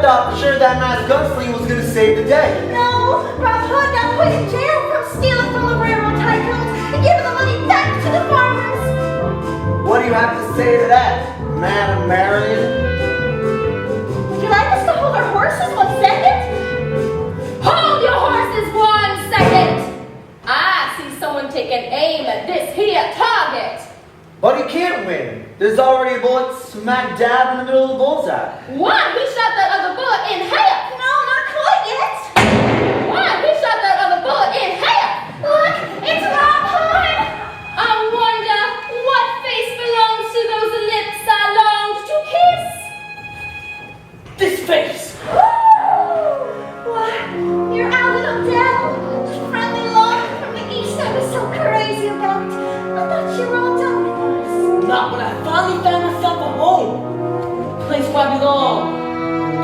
thought for sure that masked gunslinger was going to save the day. No, Rob Hood got put in jail from stealing from the railroad tycoons and giving the money back to the farmers. What do you have to say to that, Madam Marion? Would you like us to hold our horses 1 second? Hold your horses 1 second! I see someone taking aim at this here target. But he can't win. There's already a bullet smack dab in the middle of the bullseye. Why? He shot that other bullet in half. No, not quite yet. Why? He shot that other bullet in half. Look, it's Rob Hood. I wonder what face belongs to those lips I longed to kiss. This face! What? You're out of Odell. The friendly love from the east I was so crazy about. I thought you were all done with us. Not when I finally found myself a home. A place where I belong.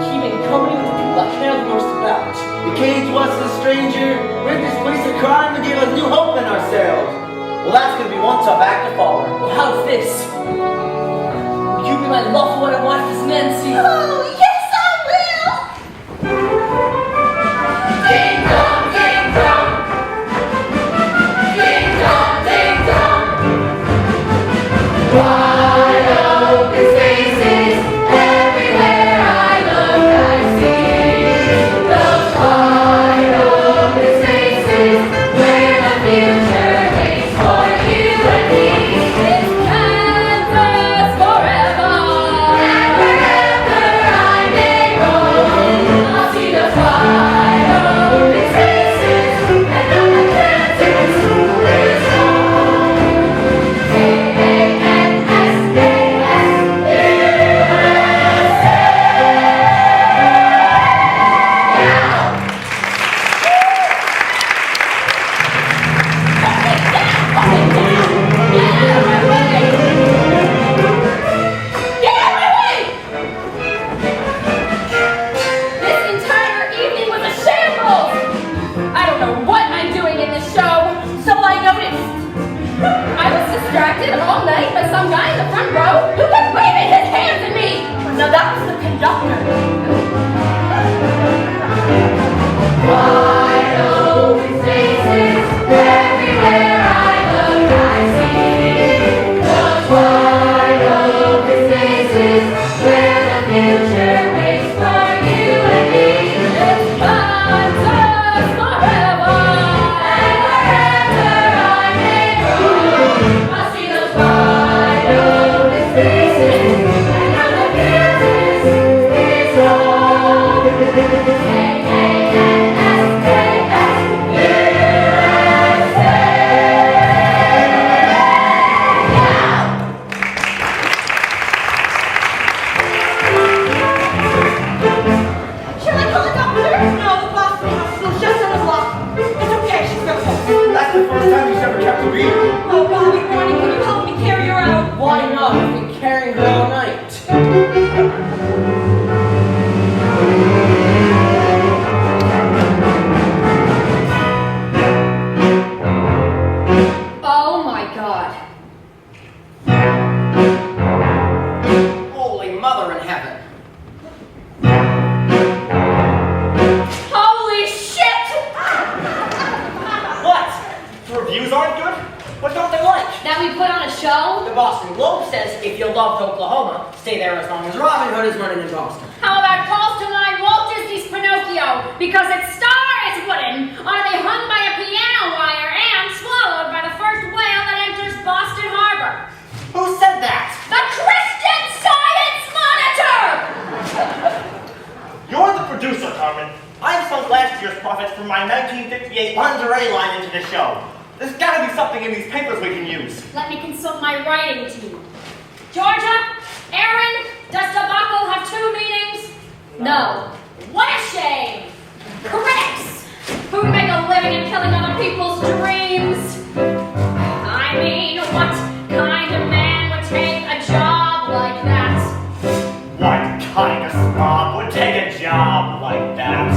Keeping company with the people I care the most about. You came to us as a stranger, ripped this place of crime, and gave us new hope in ourselves. Well, that's going to be one tough act to follow. Well, how's this? Will you be my lawful wedded wife as Nancy? Oh, yes, I will. Ding dong, ding dong. Ding dong, ding dong. Wide open spaces, everywhere I look I see. Those wide open spaces where the future waits for you and me. It's canvas forever, and wherever I may roam, I'll see those wide open spaces, and on the canvas is home. Distracted all night by some guy in the front row who kept waving his hands at me. Now that was the conductor. Wide open spaces, everywhere I look I see. Those wide open spaces where the future waits for you and me. It's concerts forever, and wherever I may roam, I see those wide open spaces, and on the canvas is home. Shall I call the doctor? No, the Boston hospital's just on the block. It's okay, she's going home. That's the first time he's ever kept a beat. Oh, Bobby, Barney, can you help me carry her out? Why not? I've been carrying her all night. Oh my God. Holy Mother in heaven. Holy shit! What? The reviews aren't good? What don't they like? That we put on a show? The Boston Globe says if you loved Oklahoma, stay there as long as Robin Hood is running in Boston. How about calls to mind Walt Disney's Pinocchio? Because its star is wooden, are they hung by a piano wire and swallowed by the first whale that enters Boston Harbor? Who said that? The Christian Science Monitor! You're the producer, Carmen. I've sunk last year's profits from my 1958 lingerie line into the show. There's gotta be something in these papers we can use. Let me consult my writing team. Georgia, Aaron, does tobacco have 2 meanings? No. What a shame! Critics who make a living in killing other people's dreams. I mean, what kind of man would take a job like that? What kind of snob would take a job like that?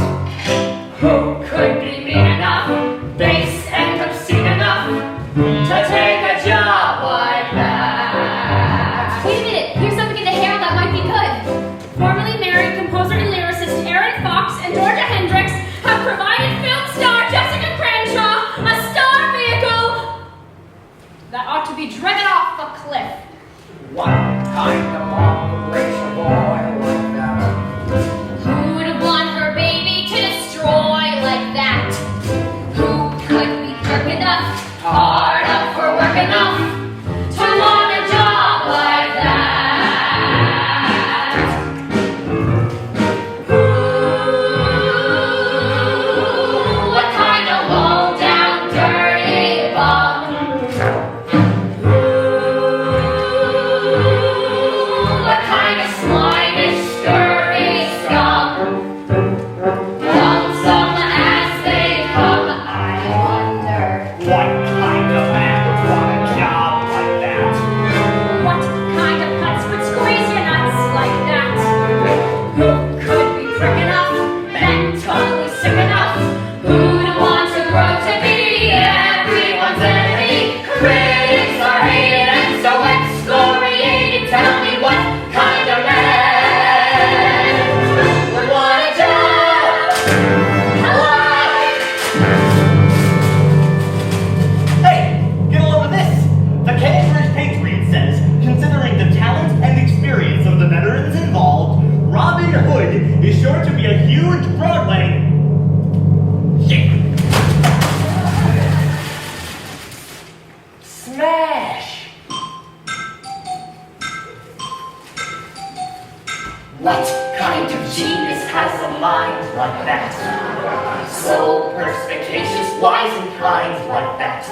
Who could be mean enough, base and obscene enough to take a job like that? Wait a minute, here's something in the hair that might be good. Formerly married composer and lyricist Aaron Fox and Georgia Hendricks have provided film star Jessica Crenshaw a star vehicle that ought to be driven off a cliff. What kind of motivation boy like that? Who would want her baby to destroy like that? Who could be jerk enough, hard up for work enough, to want a job like that? What kind of low down dirty bum? What kind of slimish scurvy scum? Lonesome as they come, I wonder. What kind of man would want a job like that? What kind of nuts would squeeze your nuts like that? Who could be prick enough, mentally sick enough? Who'd want to grow to be everyone's enemy? Critics are hated and so excoriated. Tell me what kind of man would want a job like? Hey, get a load of this. The Cambridge Patriot says, considering the talent and experience of the veterans involved, Robin Hood is sure to be a huge Broadway hit. Smash! What kind of genius has a mind like that? So perspicacious, wise and kind like that.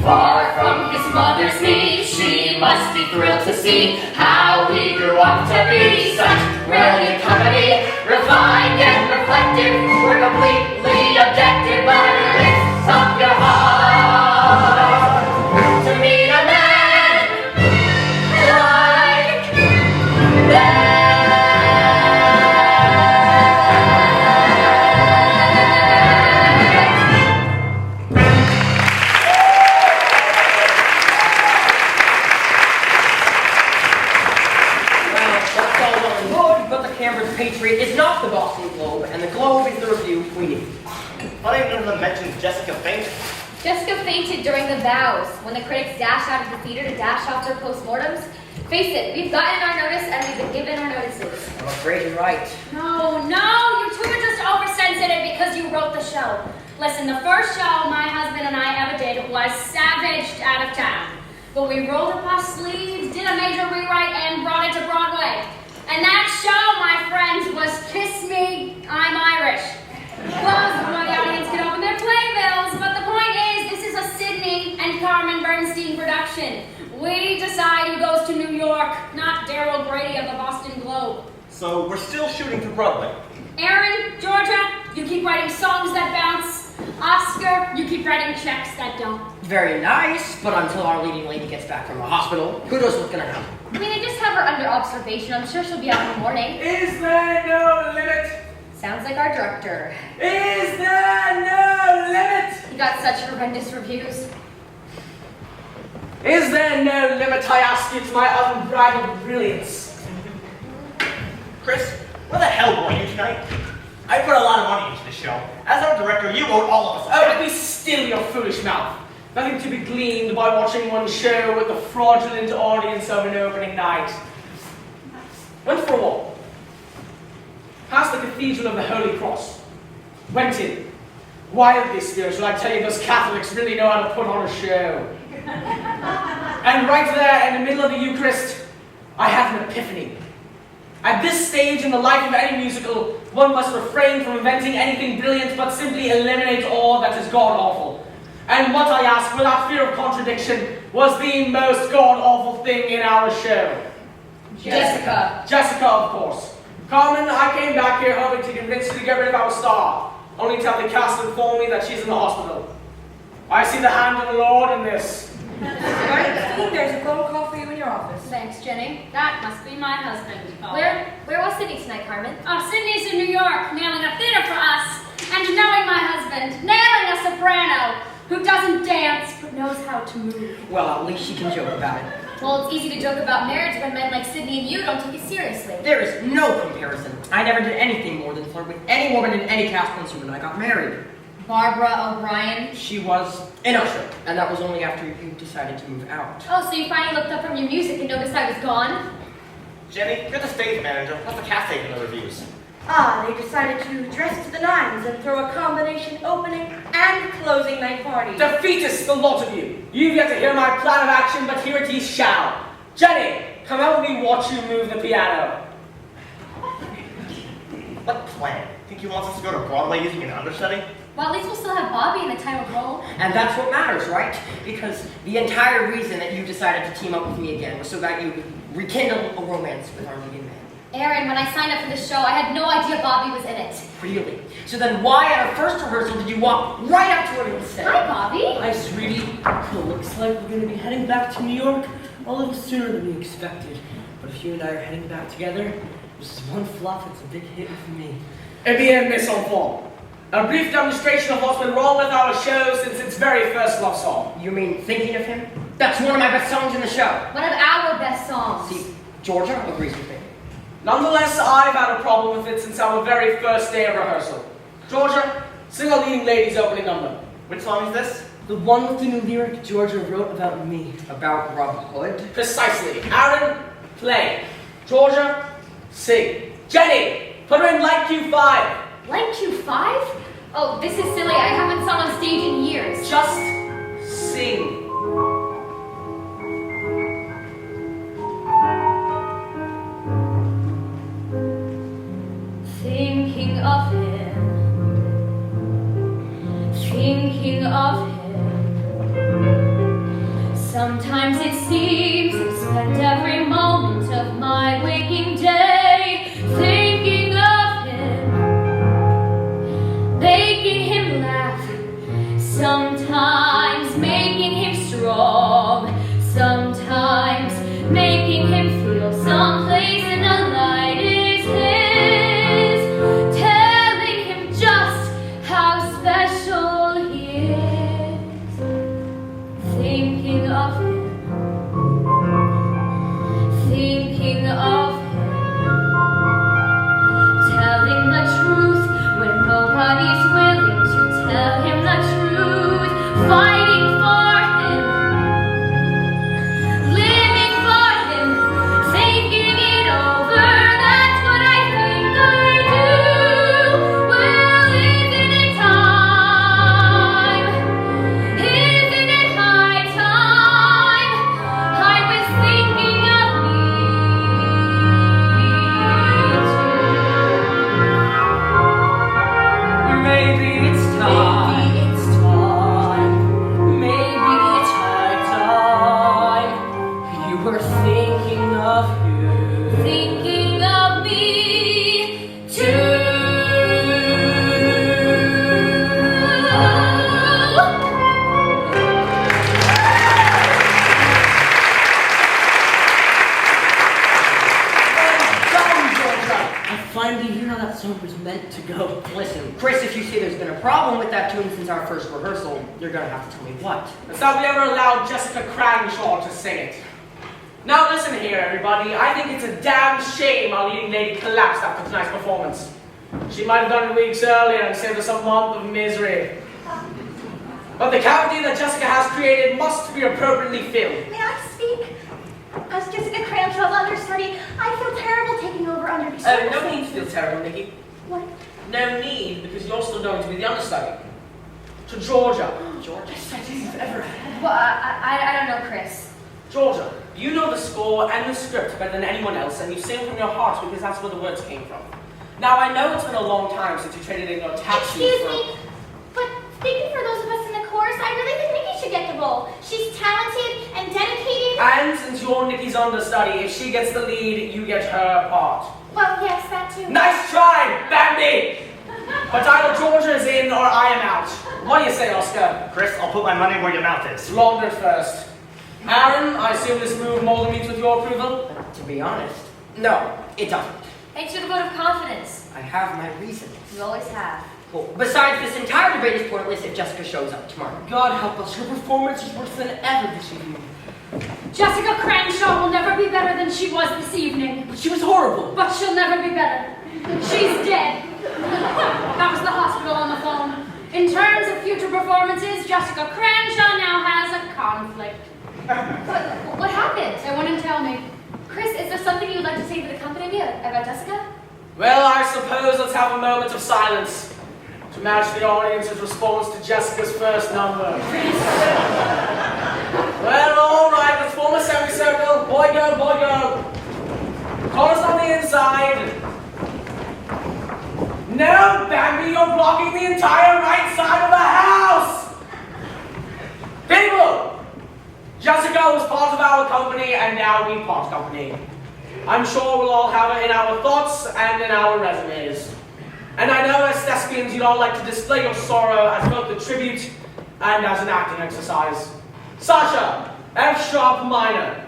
Far from his mother's knee, she must be thrilled to see how he grew up to be such brilliant company. Refined and reflective, we're completely objective, but it lifts up your heart to meet a man like that. Well, that's all well and good, but the Cambridge Patriot is not the Boston Globe, and the Globe is the review we need. Funny none of them mentions Jessica fainted. Jessica fainted during the vows when the critics dashed out of the theater to dash off their postmortems. Face it, we've gotten our notice and we've been given our notices. I'm afraid you're right. No, you two are just oversensitive because you wrote the show. Listen, the first show my husband and I ever did was savaged out of town. But we rolled up our sleeves, did a major rewrite, and brought it to Broadway. And that show, my friends, was Kiss Me, I'm Irish. Closed before the audience could open their playbills, but the point is, this is a Sidney and Carmen Bernstein production. We decide who goes to New York, not Daryl Brady of the Boston Globe. So we're still shooting for Broadway. Aaron, Georgia, you keep writing songs that bounce. Oscar, you keep writing checks that don't. Very nice, but until our leading lady gets back from the hospital, who knows what's gonna happen? I mean, I just have her under observation. I'm sure she'll be out in the morning. Is there no limit? Sounds like our director. Is there no limit? He got such horrendous reviews. Is there no limit, I ask you, to my unbridled brilliance? Chris, where the hell were you tonight? I put a lot of money into the show. As our director, you owed all of us. Oh, be still your foolish mouth. Nothing to be gleaned by watching one show with the fraudulent audience of an opening night. Went for a walk. Past the Cathedral of the Holy Cross. Went in. Wildly spiritual, I tell you, those Catholics really know how to put on a show. And right there in the middle of the Eucharist, I had an epiphany. At this stage in the life of any musical, one must refrain from inventing anything brilliant, but simply eliminate all that is god-awful. And what I asked, without fear of contradiction, was the most god-awful thing in our show. Jessica. Jessica, of course. Carmen, I came back here hoping to convince you to get rid of our star, only to have the cast inform me that she's in the hospital. I see the hand of the Lord in this. Right, there's a phone call for you in your office. Thanks, Jenny. That must be my husband. Where was Sydney tonight, Carmen? Oh, Sydney's in New York, nailing a theater for us. And knowing my husband, nailing a soprano who doesn't dance but knows how to move. Well, at least she can joke about it. Well, it's easy to joke about marriage when men like Sydney and you don't take it seriously. There is no comparison. I never did anything more than flirt with any woman in any cast once you and I got married. Barbara O'Brien. She was an usher, and that was only after you decided to move out. Oh, so you finally looked up from your music and noticed I was gone? Jenny, you're the stage manager. What's the cast taking the reviews? Ah, they decided to dress to the nines and throw a combination opening and closing night party. Defeatist, the lot of you. You've yet to hear my plan of action, but here it ye shall. Jenny, come help me watch you move the piano. What plan? Think he wants us to go to Broadway using an understudy? Well, at least we'll still have Bobby in the title role. And that's what matters, right? Because the entire reason that you decided to team up with me again was so that you could rekindle a romance with our leading man. Aaron, when I signed up for the show, I had no idea Bobby was in it. Really? So then why at our first rehearsal did you walk right up to him and say, Hi, Bobby. "Hi, sweetie. It looks like we're going to be heading back to New York a little sooner than we expected. But if you and I are heading back together, this is one fluff. It's a big hit for me." Eh bien, mes enfants. A brief demonstration of what's been wrong with our show since its very first love song. You mean thinking of him? That's one of my best songs in the show. One of our best songs. See, Georgia agrees with me. Nonetheless, I've had a problem with it since our very first day of rehearsal. Georgia, sing our leading lady's opening number. Which song is this? The one with the new lyric Georgia wrote about me. About Rob Hood? Precisely. Aaron, play. Georgia, sing. Jenny, put her in light Q5. Light Q5? Oh, this is silly. I haven't sung on stage in years. Just sing. Thinking of him, thinking of him. Sometimes it seems I spend every moment of my waking day thinking of him, making him laugh, sometimes making him strong, sometimes making him feel someplace in the light is his, telling him just how special he is, thinking of him, thinking of him, telling the truth when nobody's willing to tell him the truth, fighting for him, living for him, thinking it over, that's what I think I do. Well, isn't it time? Isn't it high time? I was thinking of me too. Maybe it's time. Maybe it's time. Maybe it's high time. You were thinking of you. Thinking of me too. I finally hear how that song was meant to go. Listen, Chris, if you see there's been a problem with that tune since our first rehearsal, you're gonna have to tell me what. Let's not we ever allowed Jessica Cranshaw to sing it. Now listen here, everybody. I think it's a damn shame our leading lady collapsed after tonight's performance. She might have done it weeks earlier and saved us a month of misery. But the cavity that Jessica has created must be appropriately filled. May I speak? As Jessica Cramshaw's understudy, I feel terrible taking over under these No need to feel terrible, Nikki. What? No need, because you're still going to be the understudy. To Georgia. Georgia? Best idea you've ever had. Well, I don't know, Chris. Georgia, you know the score and the script better than anyone else, and you sing from your heart because that's where the words came from. Now, I know it's been a long time since you traded in your taxi Excuse for... me, but speaking for those of us in the chorus, I really think Nikki should get the role. She's talented and dedicated. And since you're Nikki's understudy, if she gets the lead, you get her part. Well, yes, that too. Nice try, Bambi! But either Georgia is in or I am out. What do you say, Oscar? Chris, I'll put my money where your mouth is. Laundered first. Aaron, I assume this move more than meets with your approval? To be honest, no, it doesn't. Thanks for the vote of confidence. I have my reasons. You always have. Cool. Besides, this entire debate is pointless if Jessica shows up tomorrow. God help us, her performance is worse than ever this evening. Jessica Cranshaw will never be better than she was this evening. But she was horrible. But she'll never be better. She's dead. That was the hospital on the phone. In terms of future performances, Jessica Cranshaw now has a conflict. What happened? They wouldn't tell me. Chris, is there something you would like to say to the company about Jessica? Well, I suppose let's have a moment of silence to match the audience's response to Jessica's first number. Well, all right, let's form a semicircle. Boy, girl, boy, girl. Corners on the inside. No, Bambi, you're blocking the entire right side of the house. People, Jessica was part of our company, and now we part company. I'm sure we'll all have her in our thoughts and in our resumes. And I know as thespians you'd all like to display your sorrow as both a tribute and as an acting exercise. Sasha, F sharp minor.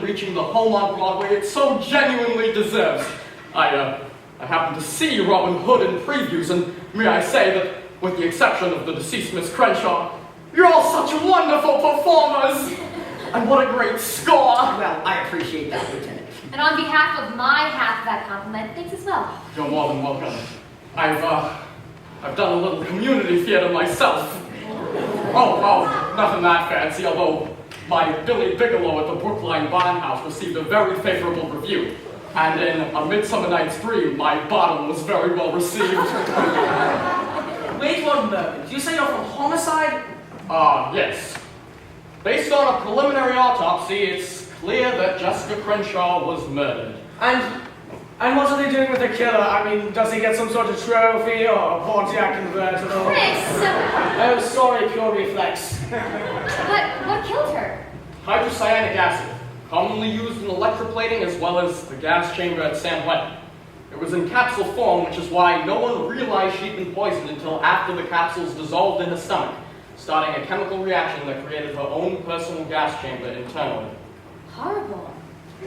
Reaching the home on Broadway it so genuinely deserves. I happened to see Robin Hood in previews, and may I say that, with the exception of the deceased Miss Crenshaw, you're all such wonderful performers! And what a great score! Well, I appreciate that, Lieutenant. And on behalf of my half of that compliment, thanks as well. You're more than welcome. I've done a little community theater myself. Oh, nothing that fancy, although my Billy Bigelow at the Brookline Barnhouse received a very favorable review. And in A Midsummer Night's Dream, my bottom was very well received. Wait one moment. You say you're from Homicide? Yes. Based on a preliminary autopsy, it's clear that Jessica Crenshaw was murdered. And what are they doing with the killer? I mean, does he get some sort of trophy or a Pontiac convertible? Chris! Oh, sorry, pure reflex. But what killed her? Hydrocyanic acid, commonly used in electroplating as well as the gas chamber at San Juan. It was in capsule form, which is why no one realized she'd been poisoned until after the capsules dissolved in her stomach, starting a chemical reaction that created her own personal gas chamber internally. Horrible.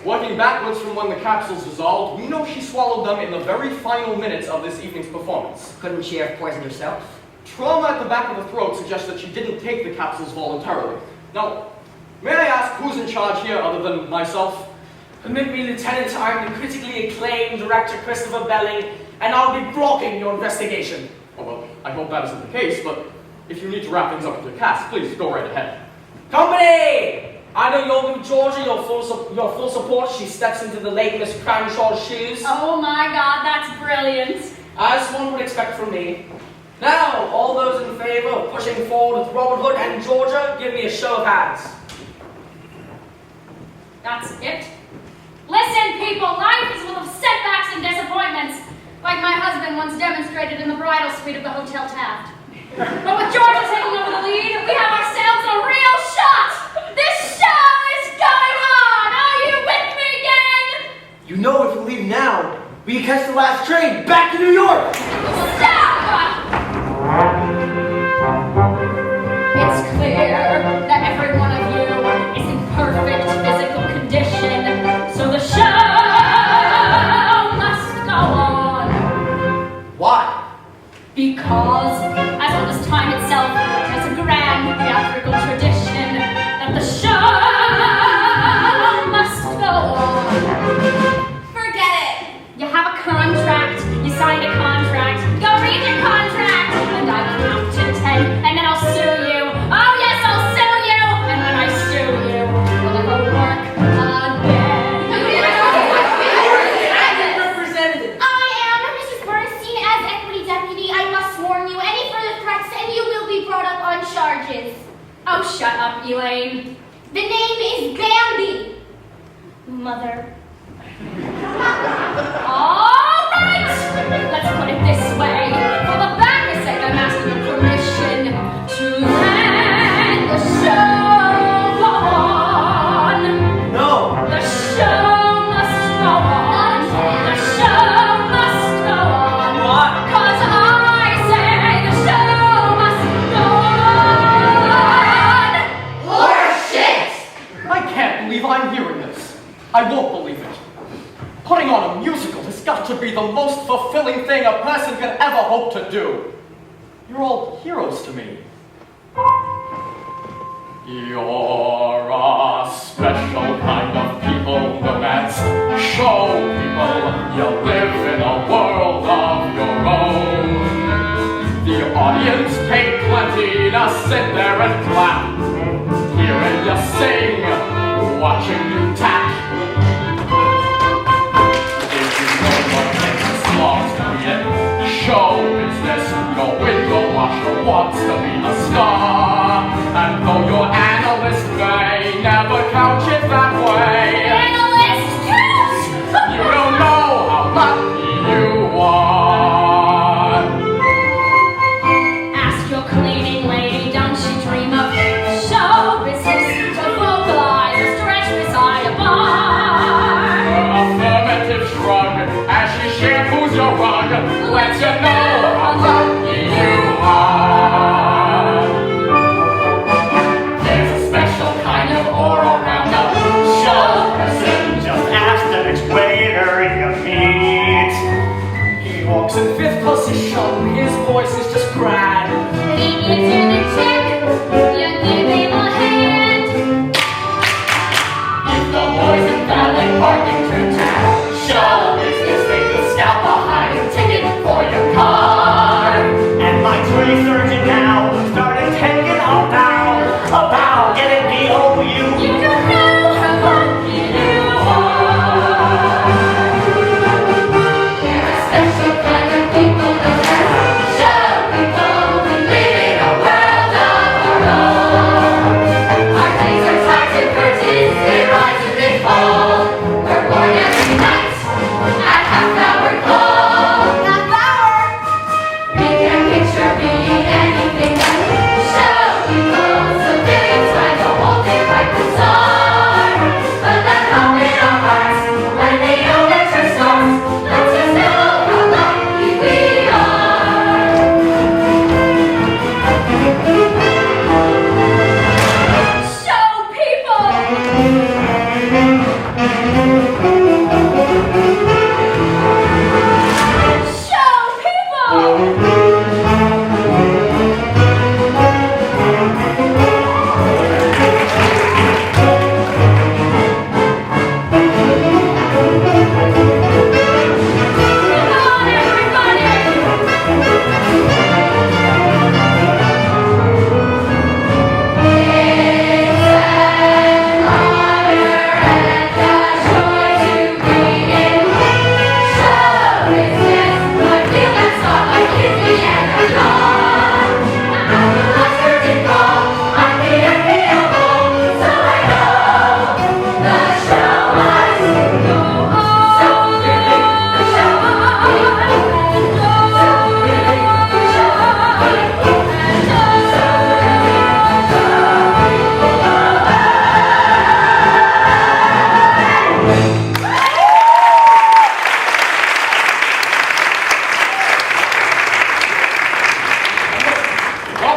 Working backwards from when the capsules dissolved, we know she swallowed them in the very final minutes of this evening's performance. Couldn't she have poisoned herself? Trauma at the back of the throat suggests that she didn't take the capsules voluntarily. Now, may I ask who's in charge here other than myself? Permit me, Lieutenant, I'm the critically acclaimed director Christopher Belling, and I'll be blocking your investigation. Oh, well, I hope that isn't the case, but if you need to wrap things up with the cast, please go right ahead. Company! I know you'll give Georgia your full support. She steps into the late Miss Cranshaw's shoes. Oh my God, that's brilliant. As one would expect from me. Now, all those in favor of pushing forward with Robert Hood and Georgia, give me a show of hands. That's it. Listen, people, life is full of setbacks and disappointments, like my husband once demonstrated in the bridal suite of the Hotel Taft. But with Georgia taking over the lead, we have ourselves a real shot! This show is going on! Are you with me, gang? You know if we leave now, we can catch the last train back to New York! Stop! It's clear that every one of you is in perfect physical condition, so the show must go on. Why? Because, as well as time itself, there's a grand theatrical tradition that the show must go on. Forget it. You have a contract, you signed a contract, go read your contract, and I'll count to 10, and then I'll sue you. Oh yes, I'll sue you, and when I sue you, we'll never work again. Representative. I am Mrs. Bernstein. As equity deputy, I must warn you, any further threats and you will be brought up on charges. Oh, shut up, Elaine. The name is Bambi. Mother. All right, let's put it this way. For the band's sake, I'm asking your permission to let the show go on. No! The show must go on. The show must go on. What? 'Cause I say the show must go on. Horseshit! I can't believe I'm hearing this. I won't believe it. Putting on a musical has got to be the most fulfilling thing a person could ever hope to do. You're all heroes to me. You're a special kind of people, the best show people. You live in a world of your own. The audience paid plenty to sit there and clap, hearing you sing, watching you tap. If you know what makes loves to be in show business, your window washer wants to be a star. And though your analyst may never couch it that way, Analyst count! you don't know how lucky you are. Ask your cleaning lady, don't she dream of show business to vocalize or stretch beside a bar? Affirmative shrug as she shampoos your rug, lets you know how lucky you are. There's a special kind of aura around the show person. Just ask the next waiter you meet. He walks in 5th position. His voice is just grand. He gives you the check, you give him a hand. If the boys in Valley parking to town, show business, they can scout behind a ticket for your car. And my tree surgeon now started taking a bow, get it, B-O-U. You don't know how lucky you are. You're a special kind of people, the best show people.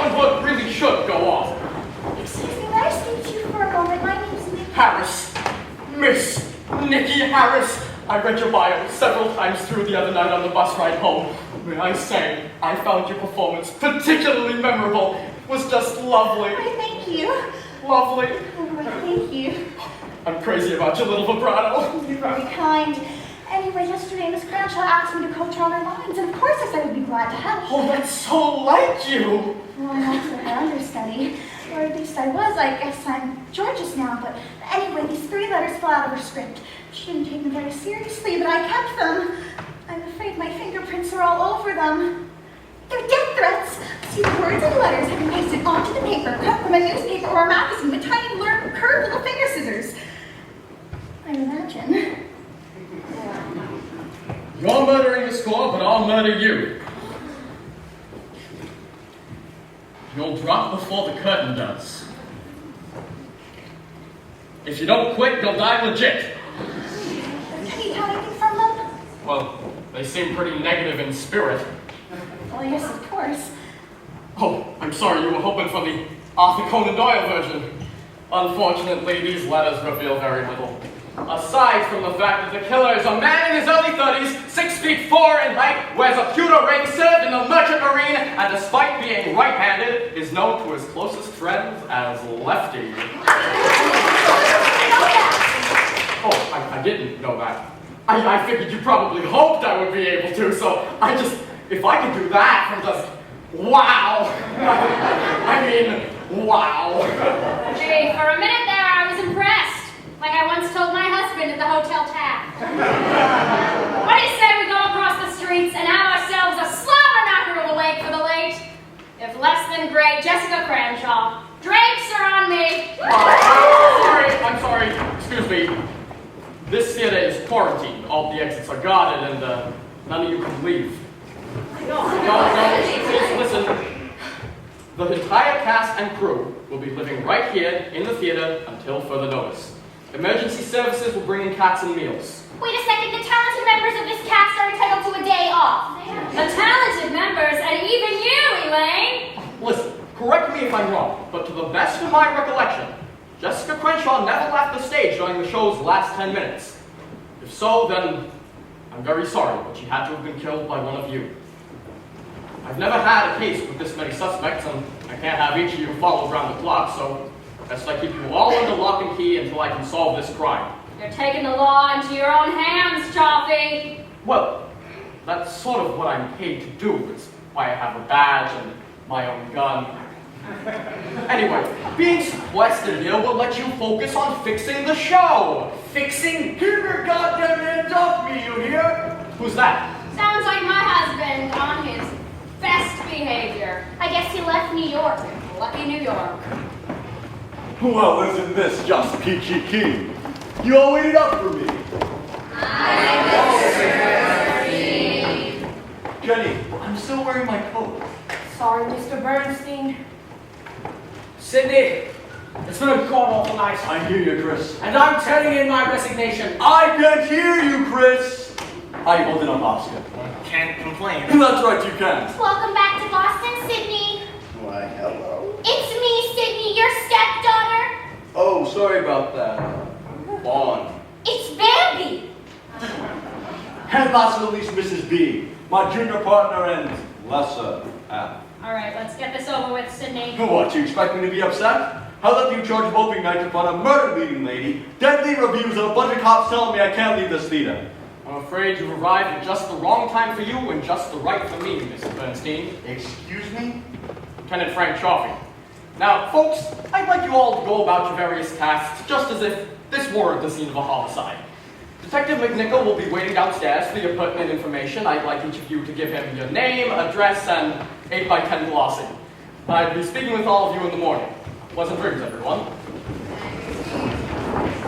Robin Hood really should go off. Excuse me, may I speak to you for a moment? My name's Nikki. Harris. Miss Nikki Harris. I read your bio several times through the other night on the bus ride home. May I say, I found your performance particularly memorable. It was just lovely. Why, thank you. Lovely. Oh, why, thank you. I'm crazy about your little vibrato. You're very kind. Anyway, yesterday Miss Cranshaw asked me to coach on her lines, and of course I said I'd be glad to help. Oh, that's so like you. Well, I'm also her understudy. Or at least I was. I guess I'm George's now. But anyway, these 3 letters fell out of her script. She didn't take them very seriously, but I kept them. I'm afraid my fingerprints are all over them. They're death threats. See, the words and letters have been pasted onto the paper, cut from a newspaper or a magazine with tiny, curved little finger scissors. I imagine. You're murdering the score, but I'll murder you. You'll drop before the curtain does. If you don't quit, you'll die legit. Can you tell anything from them? Well, they seem pretty negative in spirit. Well, yes, of course. Oh, I'm sorry, you were hoping for the Arthur Conan Doyle version. Unfortunately, these letters reveal very little. Aside from the fact that the killer is a man in his early 30s, 6'4" in height, wears a pewter ring, served in the Merchant Marine, and despite being right-handed, is known to his closest friends as Lefty. Oh, I didn't know that. I figured you probably hoped I would be able to, so if I could do that from just, wow. I mean, wow. Gee, for a minute there, I was impressed. Like I once told my husband at the hotel tab. What do you say we go across the streets and have ourselves a slobber knocker of a lake for the late? If less than great, Jessica Cranshaw. Drinks are on me. I'm sorry, excuse me. This theater is quarantined. All the exits are guarded and none of you can leave. No, please listen. The entire cast and crew will be living right here in the theater until further notice. Emergency services will bring in cats and meals. Wait a second, the talented members of this cast are entitled to a day off. The talented members, and even you, Elaine. Listen, correct me if I'm wrong, but to the best of my recollection, Jessica Crenshaw never left the stage during the show's last 10 minutes. If so, then I'm very sorry, but she had to have been killed by one of you. I've never had a case with this many suspects, and I can't have each of you followed around the clock, so best I keep you all under lock and key until I can solve this crime. You're taking the law into your own hands, Chaffee. Well, that's sort of what I'm paid to do. It's why I have a badge and my own gun. Anyway, being sequestered here will let you focus on fixing the show. Fixing? Keep your goddamn hands off me, you hear? Who's that? Sounds like my husband on his best behavior. I guess he left New York. Lucky New York. Well, isn't this just peachy keen? You all waited up for me. Jenny, I'm still wearing my coat. Sorry, Mr. Bernstein. Sydney, it's been a god-awful night. I hear you, Chris. And I'm turning in my resignation. I can't hear you, Chris. How you holding up, Oscar? Can't complain. That's right, you can. Welcome back to Boston, Sydney. Why, hello. It's me, Sydney, your stepdaughter. Oh, sorry about that. Vaughn. It's Bambi. And last but not least, Mrs. B, my junior partner and lesser half. All right, let's get this over with, Sydney. What, you expect me to be upset? How about you charge moping night upon a murder meeting, lady? Deadly reviews and a bunch of cops telling me I can't leave this theater. I'm afraid you've arrived at just the wrong time for you and just the right for me, Mr. Bernstein. Excuse me? Lieutenant Frank Chaffee. Now, folks, I'd like you all to go about your various tasks just as if this weren't the scene of a homicide. Detective McNichol will be waiting downstairs for your pertinent information. I'd like each of you to give him your name, address, and 8x10 glossy. I'd be speaking with all of you in the morning. Pleasant dreams, everyone.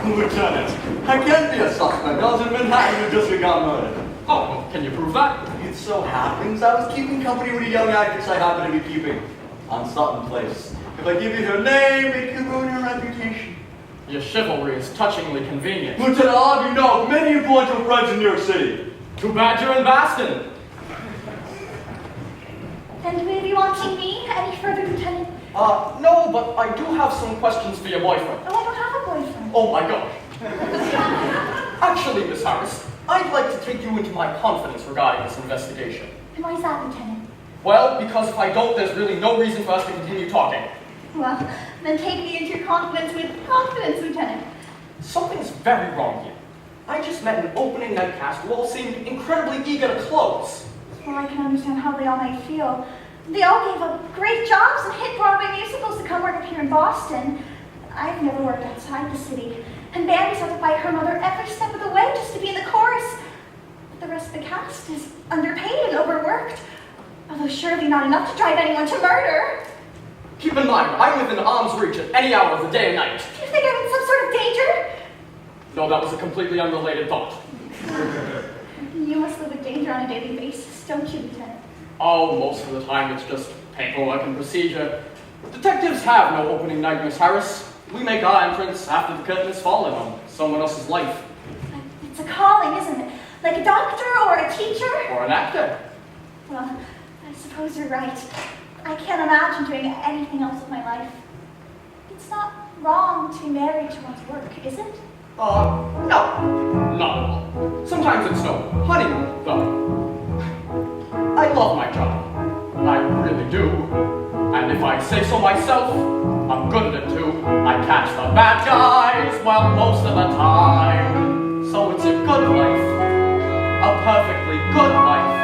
Lieutenant, I can't be a suspect. I was in Manhattan and just got murdered. Oh, well, can you prove that? It so happens I was keeping company with a young actress I happen to be keeping on Sutton Place. If I give you her name, it could ruin her reputation. Your chivalry is touchingly convenient. Lieutenant, I'll have you know, many influential friends in New York City. Too bad you're in Boston. And will you be wanting me any further, Lieutenant? No, but I do have some questions for your boyfriend. Oh, I don't have a boyfriend. Oh my gosh. Actually, Miss Harris, I'd like to take you into my confidence regarding this investigation. And why is that, Lieutenant? Well, because if I don't, there's really no reason for us to continue talking. Well, then take me into your confidence with confidence, Lieutenant. Something's very wrong here. I just met an opening night cast who all seemed incredibly eager to close. Well, I can understand how they all may feel. They all gave up great jobs and hit Broadway musicals to come work up here in Boston. I've never worked outside the city, and Bambi's had to fight her mother every step of the way just to be in the chorus. But the rest of the cast is underpaid and overworked, although surely not enough to drive anyone to murder. Keep in mind, I'm within arm's reach at any hour of the day and night. Do you think I'm in some sort of danger? No, that was a completely unrelated thought. You must live with danger on a daily basis, don't you, Lieutenant? Oh, most of the time it's just paperwork and procedure. Detectives have no opening night, Miss Harris. We make our entrance after the curtain has fallen on someone else's life. It's a calling, isn't it? Like a doctor or a teacher? Or an actor. Well, I suppose you're right. I can't imagine doing anything else with my life. It's not wrong to be married to one's work, is it? No. Not at all. Sometimes it's no honeymoon, though. I love my job. I really do. And if I say so myself, I'm good at it too. I catch the bad guys, well, most of the time. So it's a good life. A perfectly good life.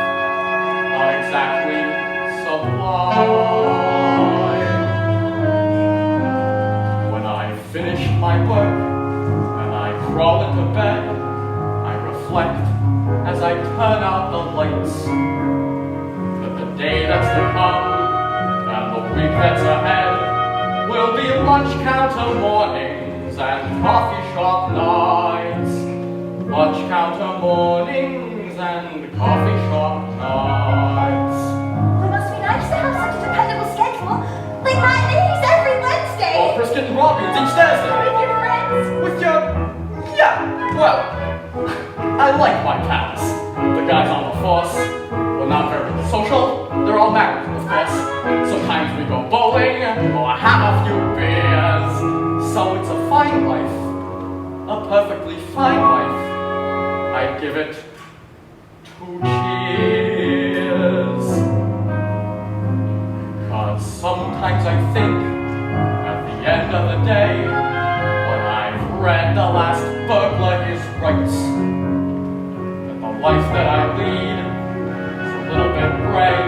Not exactly sublime. When I finish my work and I crawl into bed, I reflect as I turn out the lights that the day that's to come and the week that's ahead will be lunch counter mornings and coffee shop nights. Lunch counter mornings and coffee shop nights. Well, it must be nice to have such a dependable schedule. Like matinees every Wednesday. Or Brisket and Robbins each Thursday. With your friends. With your... yeah, well, I like my pals. The guys on the force, we're not very social. They're all married, of course. Sometimes we go bowling or have a few beers. So it's a fine life. A perfectly fine life. I'd give it 2 cheers. 'Cause sometimes I think, at the end of the day, when I've read The Last Burglar His Rights, that the life that I lead is a little bit gray,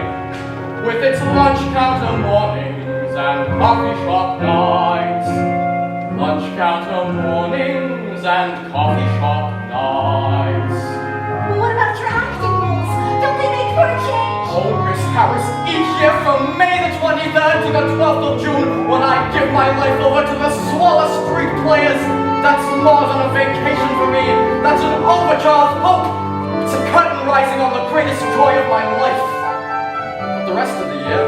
with its lunch counter mornings and coffee shop nights. Lunch counter mornings and coffee shop nights. Well, what about your acting roles? Don't they make for a change? Oh, Miss Harris, each year from May the 23rd to the 12th of June, when I give my life over to the Swallow Street Players, that's more than a vacation for me. That's an overture of hope. It's a curtain rising on the greatest joy of my life. But the rest of the year,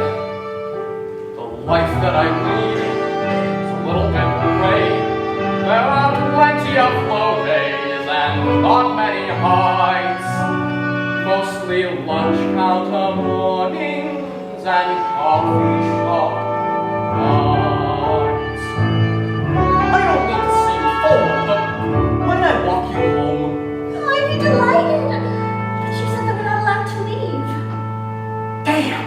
the life that I lead is a little bit gray. There are plenty of low days and not many highs. Mostly lunch counter mornings and coffee shop nights. I don't mean to seem forward, but when I walk you home... I'd be delighted. But you said that we're not allowed to leave. Damn!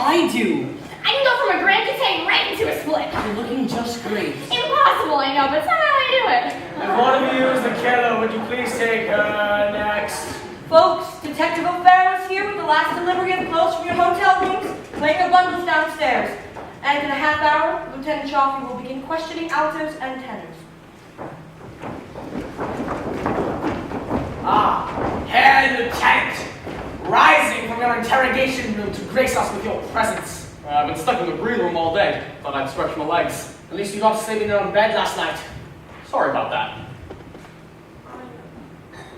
I do. I can go from a grand cute right into a split. You're looking just great. Impossible, I know, but somehow I do it. If one of you is the killer, would you please take her next? Folks, Detective O'Farrell is here with the last delivery of clothes from your hotel rooms, laying your bundles downstairs. And in a half hour, Lieutenant Chaffee will begin questioning outers and tenors. Ah, Herr Lieutenant, rising from your interrogation room to grace us with your presence. I've been stuck in the green room all day. Thought I'd stretch my legs. At least you got to sleep in your own bed last night. Sorry about that.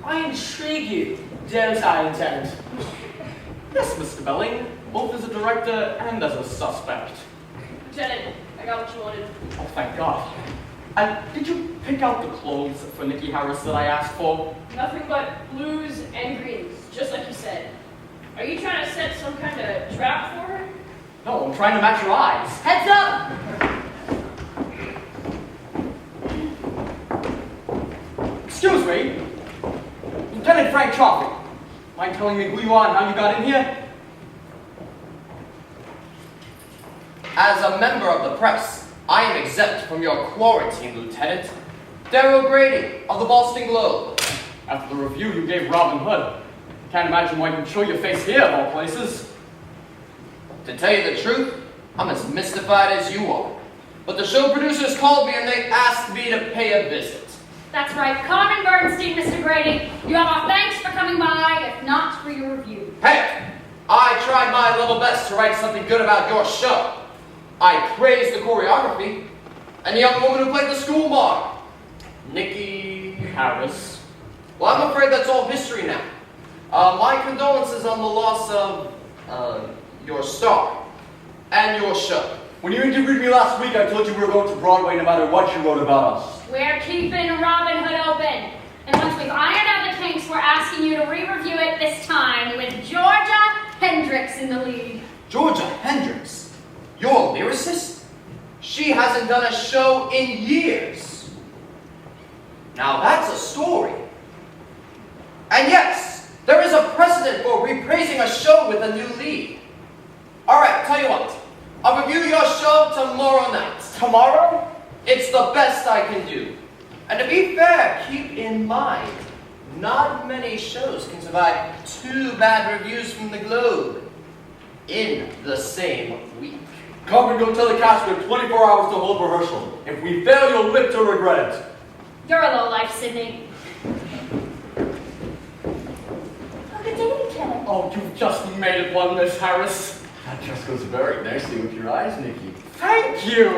I intrigue you, don't I, Lieutenant? Yes, Mr. Belling, both as a director and as a suspect. Lieutenant, I got what you wanted. Oh, thank God. And did you pick out the clothes for Nikki Harris that I asked for? Nothing but blues and greens, just like you said. Are you trying to set some kind of trap for her? No, I'm trying to match your eyes. Heads up! Excuse me. Lieutenant Frank Chaffee. Mind telling me who you are and how you got in here? As a member of the press, I am exempt from your quarantine, Lieutenant. Daryl Grady of the Boston Globe. After the review you gave Robin Hood, can't imagine why you'd show your face here of all places. To tell you the truth, I'm as mystified as you are. But the show producers called me and they asked me to pay a visit. That's right, Carmen Bernstein, Mr. Grady. You have our thanks for coming by, if not for your review. Hey! I tried my level best to write something good about your show. I praised the choreography and the young woman who played the school marm, Nikki Harris. Well, I'm afraid that's all history now. My condolences on the loss of, your star and your show. When you interviewed me last week, I told you we were going to Broadway no matter what you wrote about us. We're keeping Robin Hood open. And once we've ironed out the kinks, we're asking you to re-review it this time with Georgia Hendricks in the lead. Georgia Hendricks? Your lyricist? She hasn't done a show in years. Now that's a story. And yes, there is a precedent for repraising a show with a new lead. Alright, tell you what. I'll review your show tomorrow night. Tomorrow? It's the best I can do. And to be fair, keep in mind, not many shows can survive 2 bad reviews from the Globe in the same week. Come and go tell the cast we have 24 hours to hold rehearsal. If we fail, you'll live to regret it. You're a lowlife, Sydney. Oh, good day, Lieutenant. Oh, you've just made it one, Miss Harris. That just goes very nicely with your eyes, Nikki. Thank you.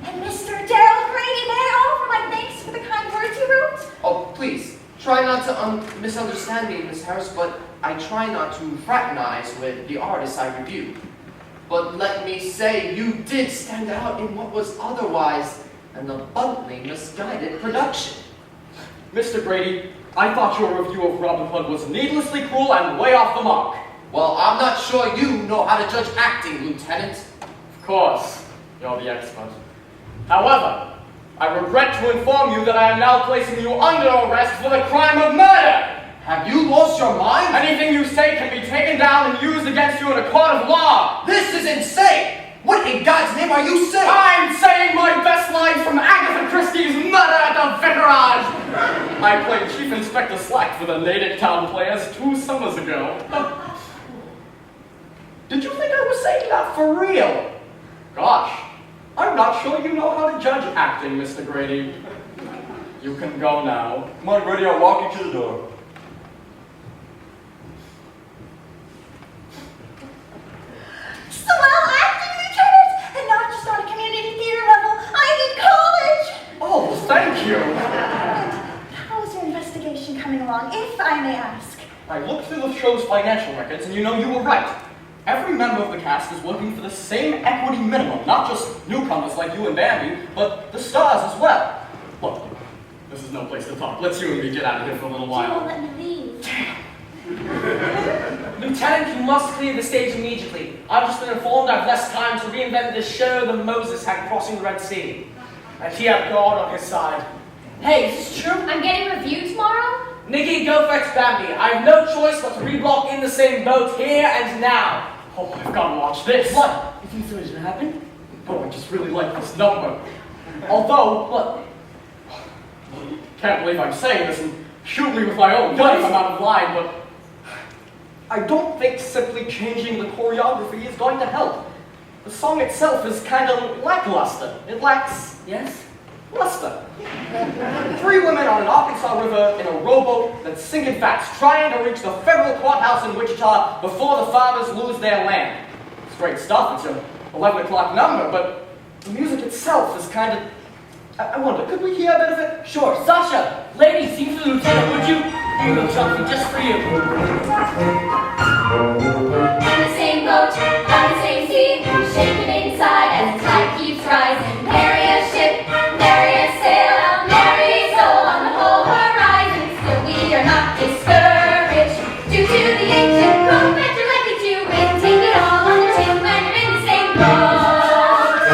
And Mr. Daryl Grady, may I offer my thanks for the kind words you wrote? Oh, please, try not to misunderstand me, Miss Harris, but I try not to fraternize with the artists I review. But let me say, you did stand out in what was otherwise an abundantly misguided production. Mr. Grady, I thought your review of Robin Hood was needlessly cruel and way off the mark. Well, I'm not sure you know how to judge acting, Lieutenant. Of course, you're the expert. However, I regret to inform you that I am now placing you under arrest for the crime of murder. Have you lost your mind? Anything you say can be taken down and used against you in a court of law. This is insane! What in God's name are you saying? I'm saying my best line from Agatha Christie's Murder at the Vicarage. I played Chief Inspector Slack for the Native Town Players 2 summers ago. Did you think I was saying that for real? Gosh, I'm not sure you know how to judge acting, Mr. Grady. You can go now. Come on, Grady, I'll walk you to the door. Swell acting, Lieutenant! And not just on a community theater level. I mean college! Oh, thank you. How is your investigation coming along, if I may ask? I looked through the show's financial records, and you know you were right. Every member of the cast is working for the same equity minimum, not just newcomers like you and Bambi, but the stars as well. Look, this is no place to talk. Let's you and me get out of here for a little You won't while. let me leave. Lieutenant, you must clear the stage immediately. I've just been informed I've less time to reinvent this show than Moses had crossing the Red Sea. And he had God on his side. Hey, is this true? I'm getting review tomorrow? Nikki, go fetch Bambi. I have no choice but to reblock in the same boat here and now. Oh, I've got to watch this. What? You think something's gonna happen? Oh, I just really like this number. Although, What? can't believe I'm saying this and shoot me with my own gun if I'm out of line, but I don't think simply changing the choreography is going to help. The song itself is kind of lackluster. It lacks, Yes? luster. 3 women on an Arkansas river in a rowboat that's sinking fast, trying to reach the federal courthouse in Wichita before the farmers lose their land. It's great stuff. It's a 11 o'clock number, but the music itself is kind of... I wonder, could we hear a bit of it? Sure, Sasha, lady, sing for the lieutenant, would you? Here you go, Chunky, just for you. In the same boat, on the same sea, shaking inside as the tide keeps rising. Nary a ship, nary a sail, nary a soul on the whole horizon. Still we are not discouraged due to the ancient code that you're likely to win. Take it all on the chin when you're in the same boat.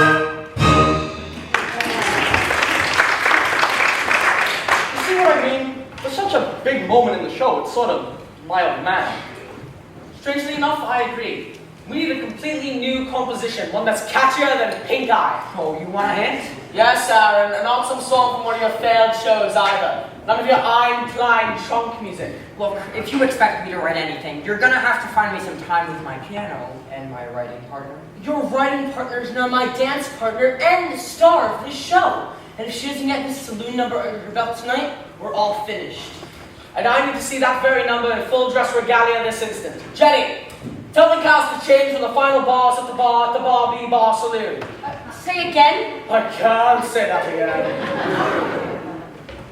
You see what I mean? There's such a big moment in the show, it's sort of mild mannered. Strangely enough, I agree. We need a completely new composition, one that's catchier than Pink Eye. Oh, you want a hint? Yes, Aaron, and not some song from one of your failed shows either. None of your Ein Klein trunk music. Look, if you expect me to write anything, you're gonna have to find me some time with my piano and my writing partner. Your writing partner is now my dance partner and the star of this show. And if she doesn't get this saloon number under her belt tonight, we're all finished. And I need to see that very number in full dress regalia this instant. Jenny, tell the cast to change for the final bars at the Bar B Bar Saloon. Say again? I can't say that again.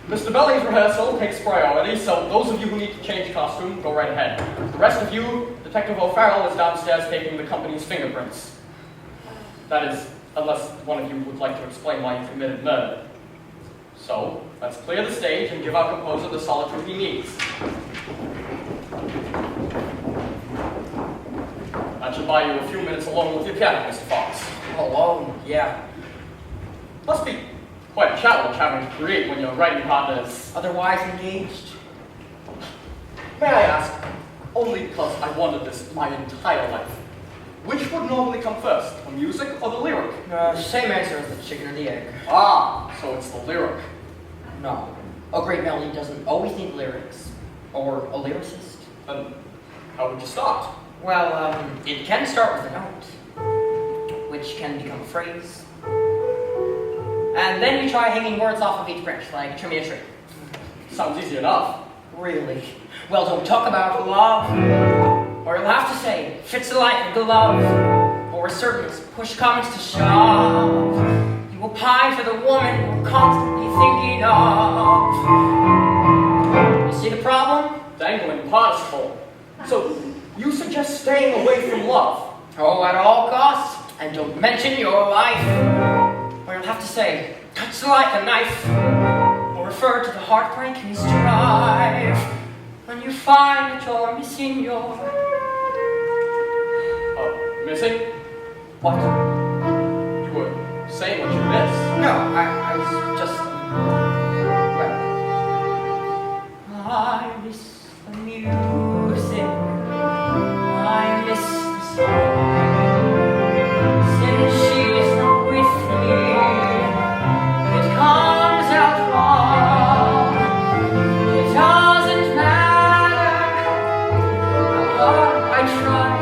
Mr. Belly's rehearsal takes priority, so those of you who need to change costume, go right ahead. The rest of you, Detective O'Farrell is downstairs taking the company's fingerprints. That is, unless one of you would like to explain why you committed murder. So, let's clear the stage and give our composer the solitude he needs. That should buy you a few minutes alone with your piano, Mr. Fox. Alone? Yeah. Must be quite a challenge having to create when your writing partner is... Otherwise engaged? May I ask, only because I wanted this my entire life, which would normally come first, the music or the lyric? Same answer as the chicken or the egg. Ah, so it's the lyric. No. A great melody doesn't always need lyrics. Or a lyricist. Then how would you start? Well, it can start with a note, which can become a phrase. And then you try hanging words off of each branch, like trim me a tree. Sounds easy enough. Really? Well, don't talk about love. Or you'll have to say, fits like a glove. Or assertiveness, push comments to shove. You will pine for the woman you're constantly thinking of. You see the problem? Dangling participle. So, you suggest staying away from love? Oh, at all costs. And don't mention your life. Or you'll have to say, cuts like a knife. Or refer to the heartbreak and strife. When you find that you're missing your... Missing? What? You were saying what you missed? No, I was just... well... I miss the music. I miss the song. Since she's not with me, it comes out wrong. It doesn't matter how hard I try.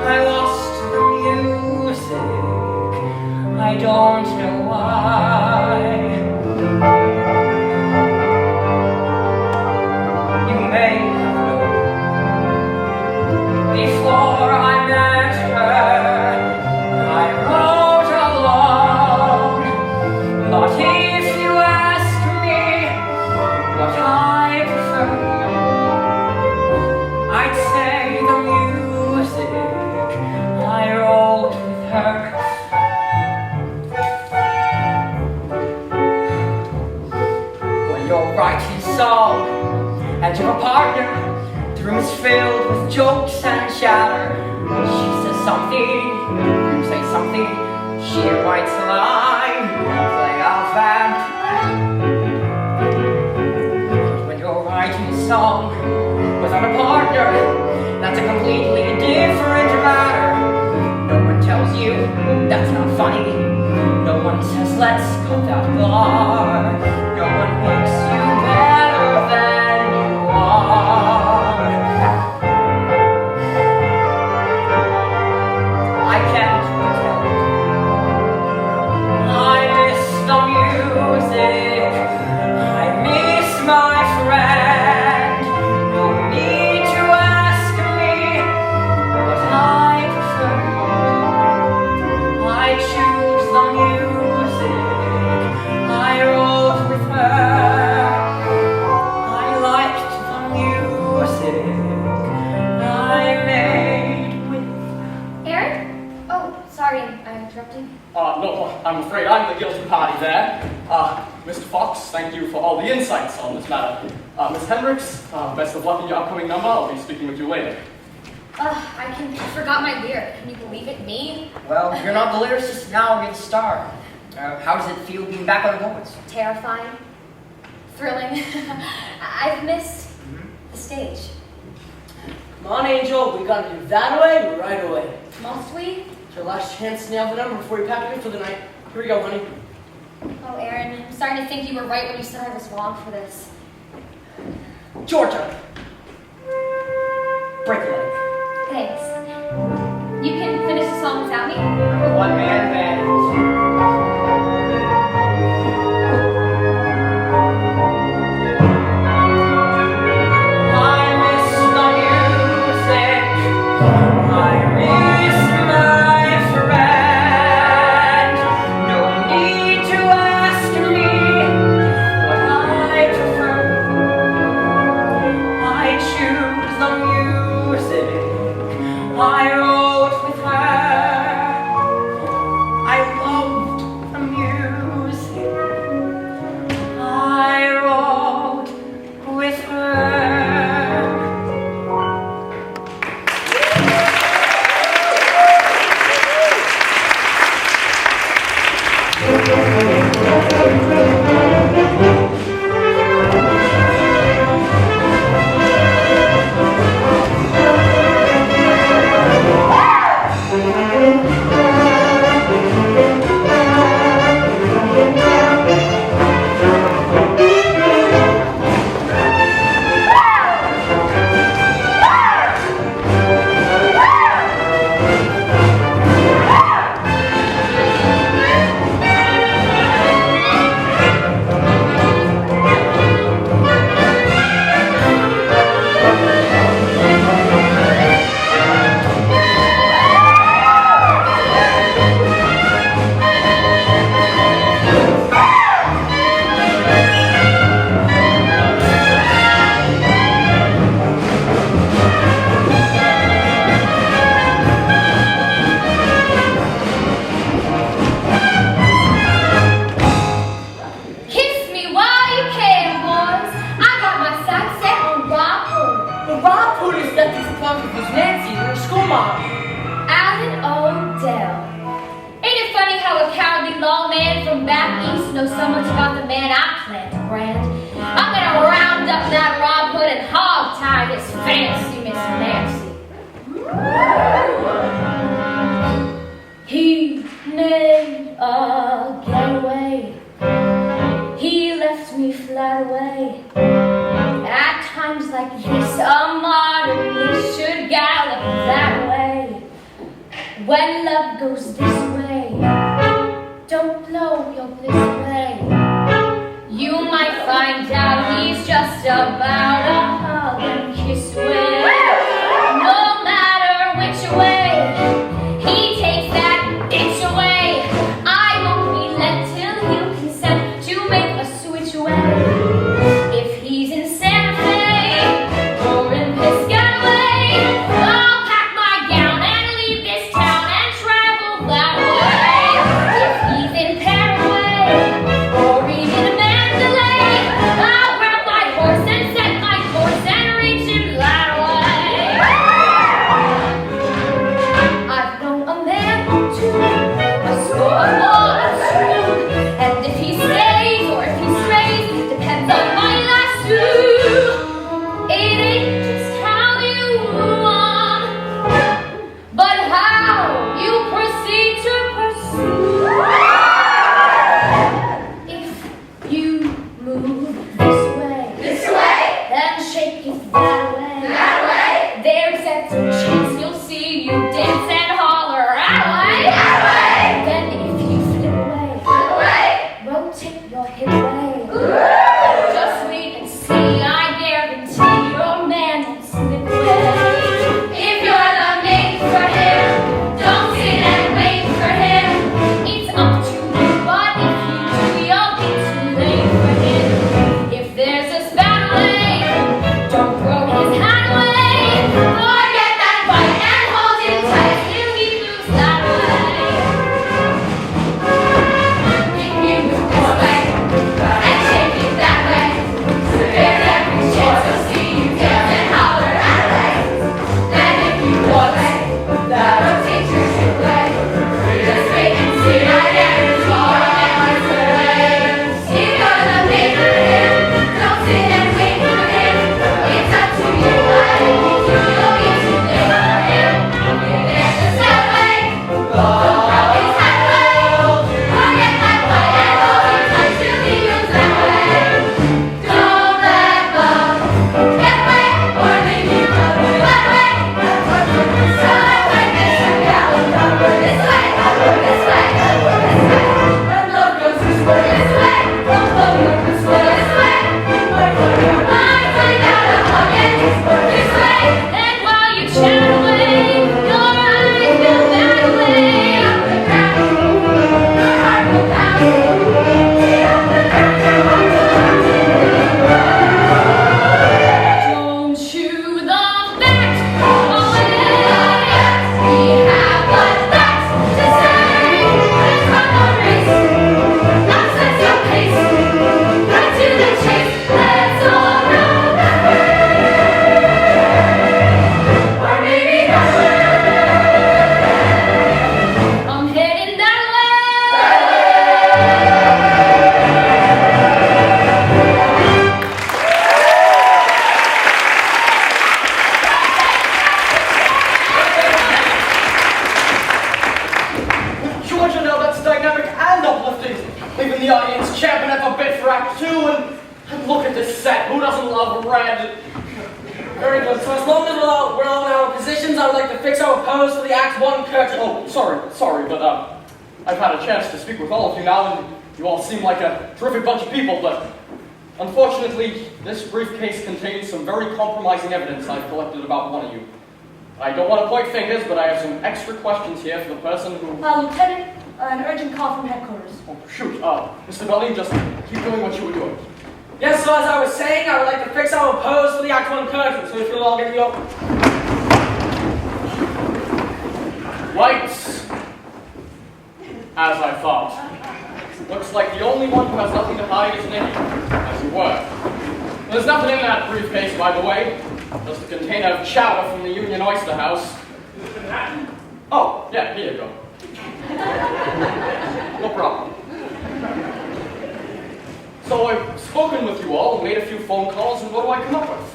I lost the music. I don't know why. You may have known before I met her. I wrote alone. But if you ask me what I prefer, I'd say the music I wrote with her. When you're writing a song and you're a partner, the room is filled with jokes and chatter. She says something, you say something, she writes a line, you play off and when you're writing a song without a partner, that's a completely different matter. No one tells you that's not funny. No one says let's cut that bar. No one makes you better than you are. I can't pretend. I miss the music. I miss my friend. No need to ask me what I prefer. No, I'm afraid I'm the guilty party there. Mr. Fox, thank you for all the insights on this matter. Miss Hendricks, best of luck in your upcoming number. I'll be speaking with you later. I forgot my lyric. Can you believe it? Me? Well, you're not the lyricist now, you're the star. How does it feel being back on the boards? Terrifying. Thrilling. I've missed the stage. Come on, Angel. We gotta do that away right away. Must we? It's your last chance to nail the number before you pack it in for the night. Here we go, honey. Oh, Aaron, I'm starting to think you were right when you said I was wrong for this. Georgia. Break a leg. Thanks. You can finish the song without me? I'm a one-man band. Or even Mandalay, I'll grab my horse and set my course look at this set. Who doesn't love red? Very good. So as long as we're all in our positions, I would like to fix our pose for the Act 1 curtain. Oh, sorry, but I've had a chance to speak with all of you now, and you all seem like a terrific bunch of people, but unfortunately, this briefcase contains some very compromising evidence I've collected about one of you. I don't want to point fingers, but I have some extra questions here for the person who... Lieutenant, an urgent call from headquarters. Oh, shoot. Mr. Belly, just keep doing what you were doing. Yes, so as I was saying, I would like to fix our pose for the Act 1 curtain. So if you'll all get your... Lights. As I thought. Looks like the only one who has nothing to hide is Nicky, as you were. There's nothing in that briefcase, by the way. Just a container of chowder from the Union Oyster House. Oh, yeah, here you go. No problem. So I've spoken with you all, made a few phone calls, and what do I come up with?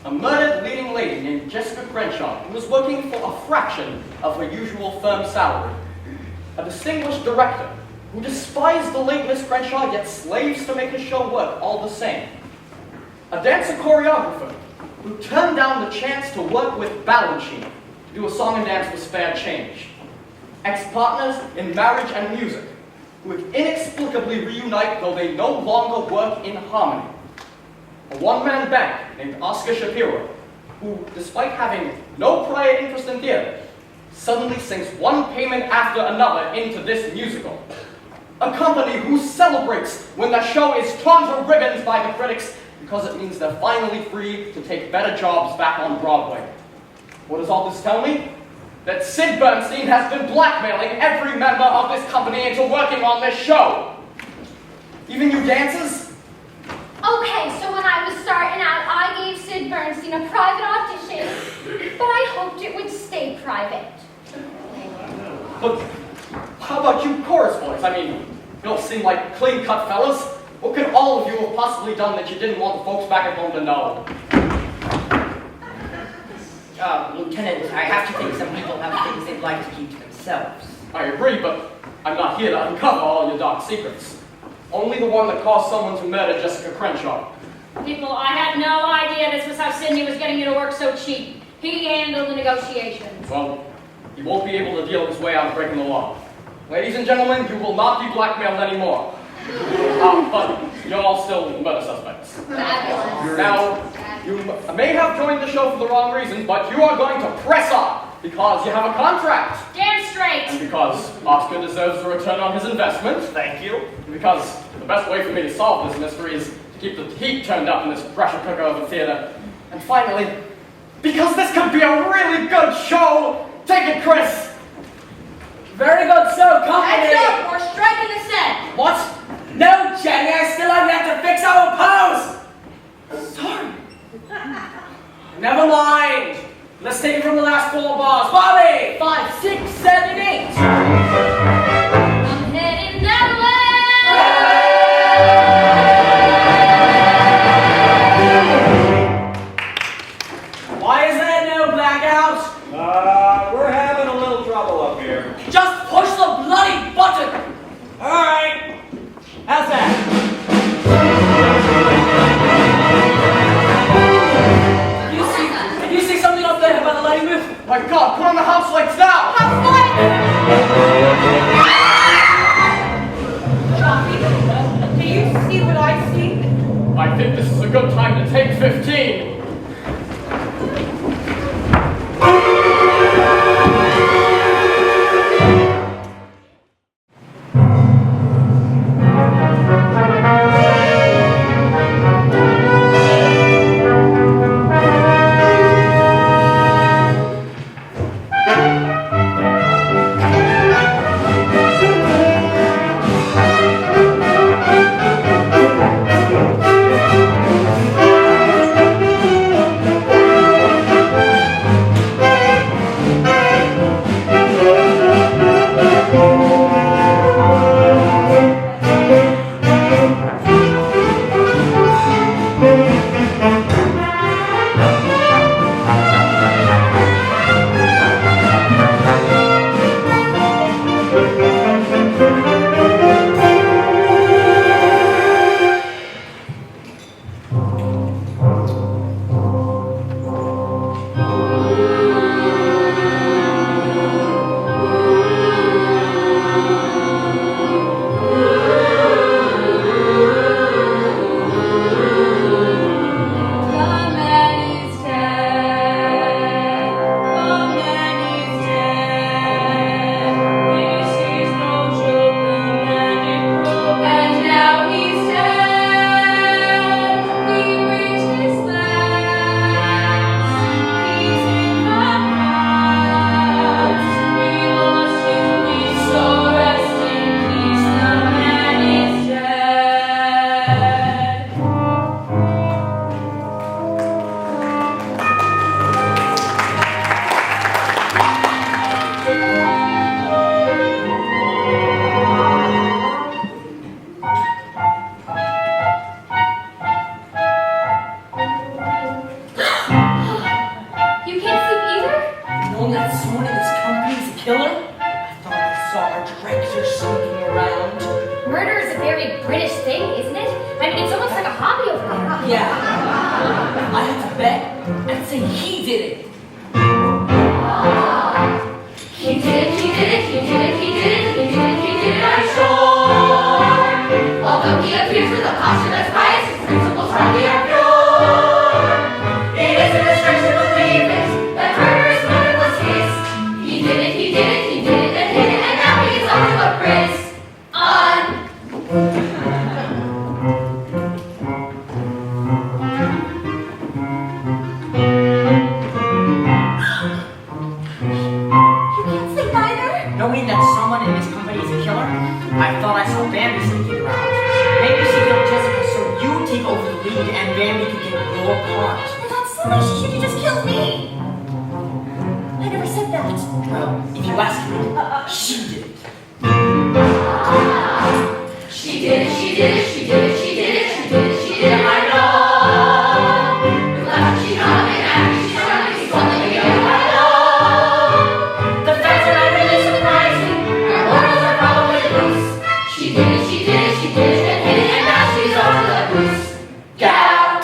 A murdered leading lady named Jessica Crenshaw, who was working for a fraction of her usual firm salary. A distinguished director, who despised the late Miss Crenshaw, yet slaves to make his show work all the same. A dancer choreographer, who turned down the chance to work with Balanchine to do a song and dance for spare change. Ex-partners in marriage and music, who would inexplicably reunite though they no longer work in harmony. A one-man band named Oscar Shapiro, who, despite having no prior interest in theater, suddenly sinks one payment after another into this musical. A company who celebrates when the show is torn to ribbons by the critics because it means they're finally free to take better jobs back on Broadway. What does all this tell me? That Sid Bernstein has been blackmailing every member of this company into working on this show. Even you dancers? Okay, so when I was starting out, I gave Sid Bernstein a private audition, but I hoped it would stay private. But how about you chorus boys? I mean, you all seem like clean-cut fellas. What could all of you have possibly done that you didn't want the folks back at home to know? Lieutenant, I have to think some people have things they'd like to keep to themselves. I agree, but I'm not here to uncover all your dark secrets. Only the one that caused someone to murder Jessica Crenshaw. People, I had no idea this was how Sidney was getting you to work so cheap. He handled the negotiations. Well, he won't be able to deal his way out of breaking the law. Ladies and gentlemen, you will not be blackmailed anymore. But you're all still murder suspects. Fabulous. Now, you may have joined the show for the wrong reasons, but you are going to press on because you have a contract. Damn straight. And because Oscar deserves a return on his investment. Thank you. And because the best way for me to solve this mystery is to keep the heat turned up in this pressure cooker of a theater. And finally, because this could be a really good show. Take it, Chris. Very good, so company. Heads up, we're striking the set. What? No, Jenny, I still have yet to fix our pose. Sorry. Never mind. Let's take it from the last 4 bars. Bobby! 5, 6, 7, 8. I'm heading that way. Why is there no blackout? We're having a little trouble up here. Just push the bloody button. All right. How's that? Did you see something up there by the lighting booth? My God, put on the house lights now! Have fun! Johnny, do you see what I see? I think this is a good time to take 15. Yeah. I had to bet and say he did it. He did it, he did it, he did it, he did it, he did it, he did it, I'm sure. Although he appears with a posture that's pious, his principles hardly are pure. It isn't a stretch to believe it, that murderous motive was his. He did it, he did it, he did it, and hid it, and now he is off to a prison. Knowing that someone in this company is a killer, I thought I saw Bambi sneaking around. Maybe she killed Jessica so you take over the lead and Bambi could get your part. That's silly. She should have just killed me. I never said that. Well, if you ask me, she did it. She did it, she did it, she did it, she did it, she did it, she did it, I know. The left she hung and after she struck it, she's one thing again, I know. The facts are not really surprising, her morals are probably loose. She did it, she did it, she did it, and hid it, and now she's on to the goose. Gal!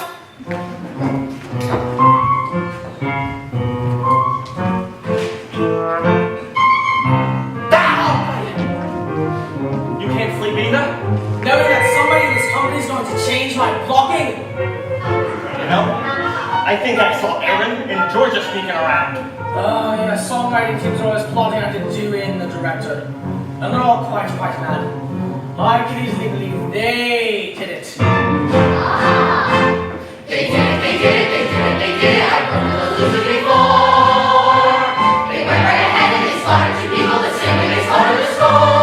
You can't sleep either? Knowing that somebody in this company is going to change my blocking? You know, I think I saw Aaron and Georgia sneaking around. Oh, yeah, songwriting teams are always plotting I could do in the director. And they're all quite mad. I could easily believe they did it. They did it, they did it, they did it, they did it. I've run the loser before. They went right ahead and they slaughtered two people the same way they slaughtered the score.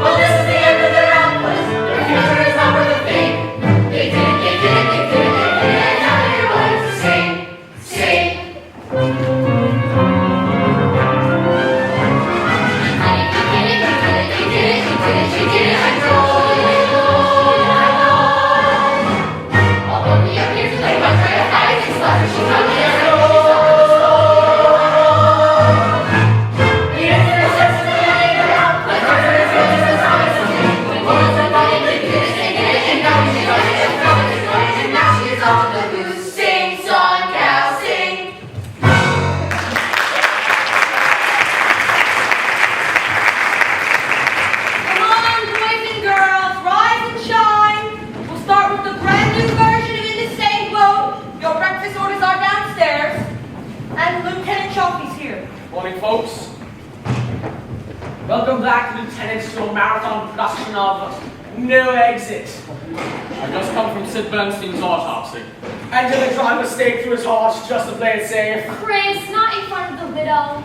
Well, this is the end of their output. Their future is not worth a thing. They did it, they did it, they did it, they did it, and now everyone's the same. Same. She did it, I told you, I know. Although he appears with a bunch of eyes and slaughters, she's on the other. He is in the sense of the money around, but her is just as honest as him. When woman's a money, they did it, and now she's on it, and now she's off to the goose. Sing, song, gal, sing. Morning, folks. Welcome back, Lieutenants, to a marathon production of No Exit. I just come from Sid Bernstein's autopsy. And did the driver stake through his heart just to play it safe? Chris, not in front of the widow.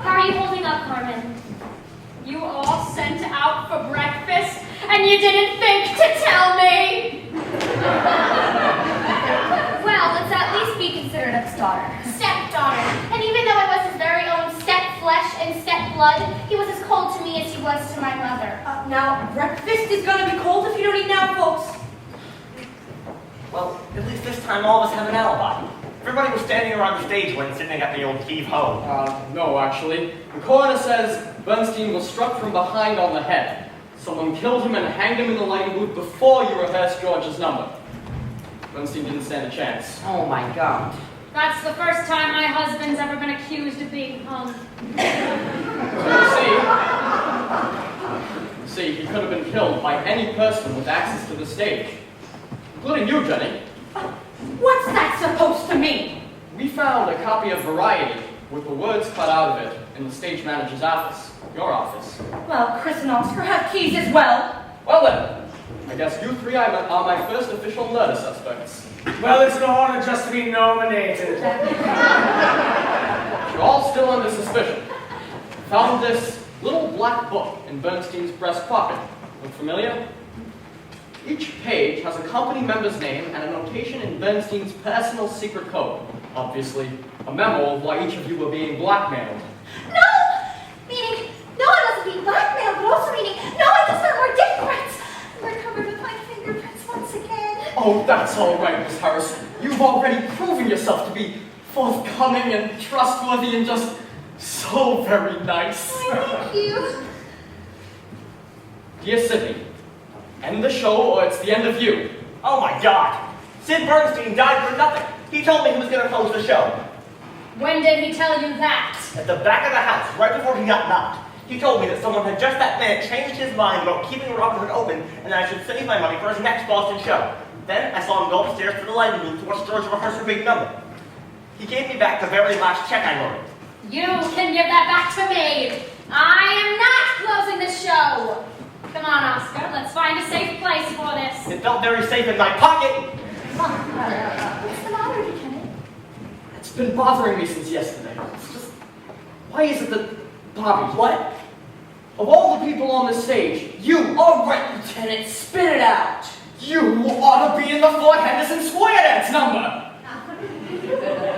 How are you holding up, Carmen? You all sent out for breakfast, and you didn't think to tell me? Well, let's at least be considered a daughter. Stepdaughter. And even though I was his very own step-flesh and step-blood, he was as cold to me as he was to my mother. Now, breakfast is gonna be cold if you don't eat now, folks. Well, at least this time all of us have an alibi. Everybody was standing around the stage when Sidney got the old heave-ho. No, actually. The coroner says Bernstein was struck from behind on the head. Someone killed him and hanged him in the lighting booth before you rehearsed George's number. Bernstein didn't stand a chance. Oh my God. That's the first time my husband's ever been accused of being hung. You see, he could have been killed by any person with access to the stage, including you, Jenny. What's that supposed to mean? We found a copy of Variety with the words cut out of it in the stage manager's office, your office. Well, Chris and Oscar have keys as well. Well then, I guess you three are my first official murder suspects. Well, it's an honor just to be nominated. You're all still under suspicion. Found this little black book in Bernstein's breast pocket. Look familiar? Each page has a company member's name and a notation in Bernstein's personal secret code. Obviously, a memo of why each of you were being blackmailed. No! Meaning, no, I wasn't being blackmailed, but also meaning, no, I just found more dick prints. We're covered with my fingerprints once again. Oh, that's all right, Miss Harris. You've already proven yourself to be forthcoming and trustworthy and just so very nice. Thank you. Dear Sydney, end the show or it's the end of you. Oh my God! Sid Bernstein died for nothing. He told me he was going to close the show. When did he tell you that? At the back of the house, right before he got knocked. He told me that someone had just that minute changed his mind about keeping Robin Hood open and that I should save my money for his next Boston show. Then I saw him go upstairs to the lighting room to watch George rehearse her big number. He gave me back the very last check I wrote him. You can give that back to me. I am not closing the show. Come on, Oscar, let's find a safe place for this. It felt very safe in my pocket. What's the matter, Lieutenant? It's been bothering me since yesterday. It's just, why is it that Bobby, what? Of all the people on the stage, you, all right, Lieutenant, spit it out. You ought to be in the Fort Henderson Square Dance number.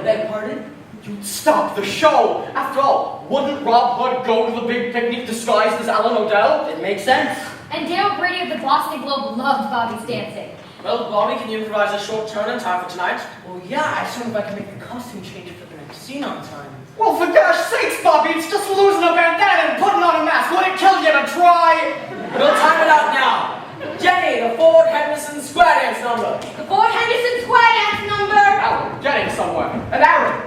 Beg pardon? You'd stop the show. After all, wouldn't Rob Hood go to the big picnic disguised as Alan Odell? It makes sense. And Dale Brady of the Boston Globe loved Bobby's dancing. Well, Bobby, can you improvise a short turn in time for tonight? Well, yeah, as soon as I can make the costume change for the next scene on time. Well, for gosh sakes, Bobby, it's just losing a bandana and putting on a mask. Would it kill you to try? We'll time it out now. Jenny, the Fort Henderson Square Dance number. The Fort Henderson Square Dance number. Now we're getting somewhere. And Aaron,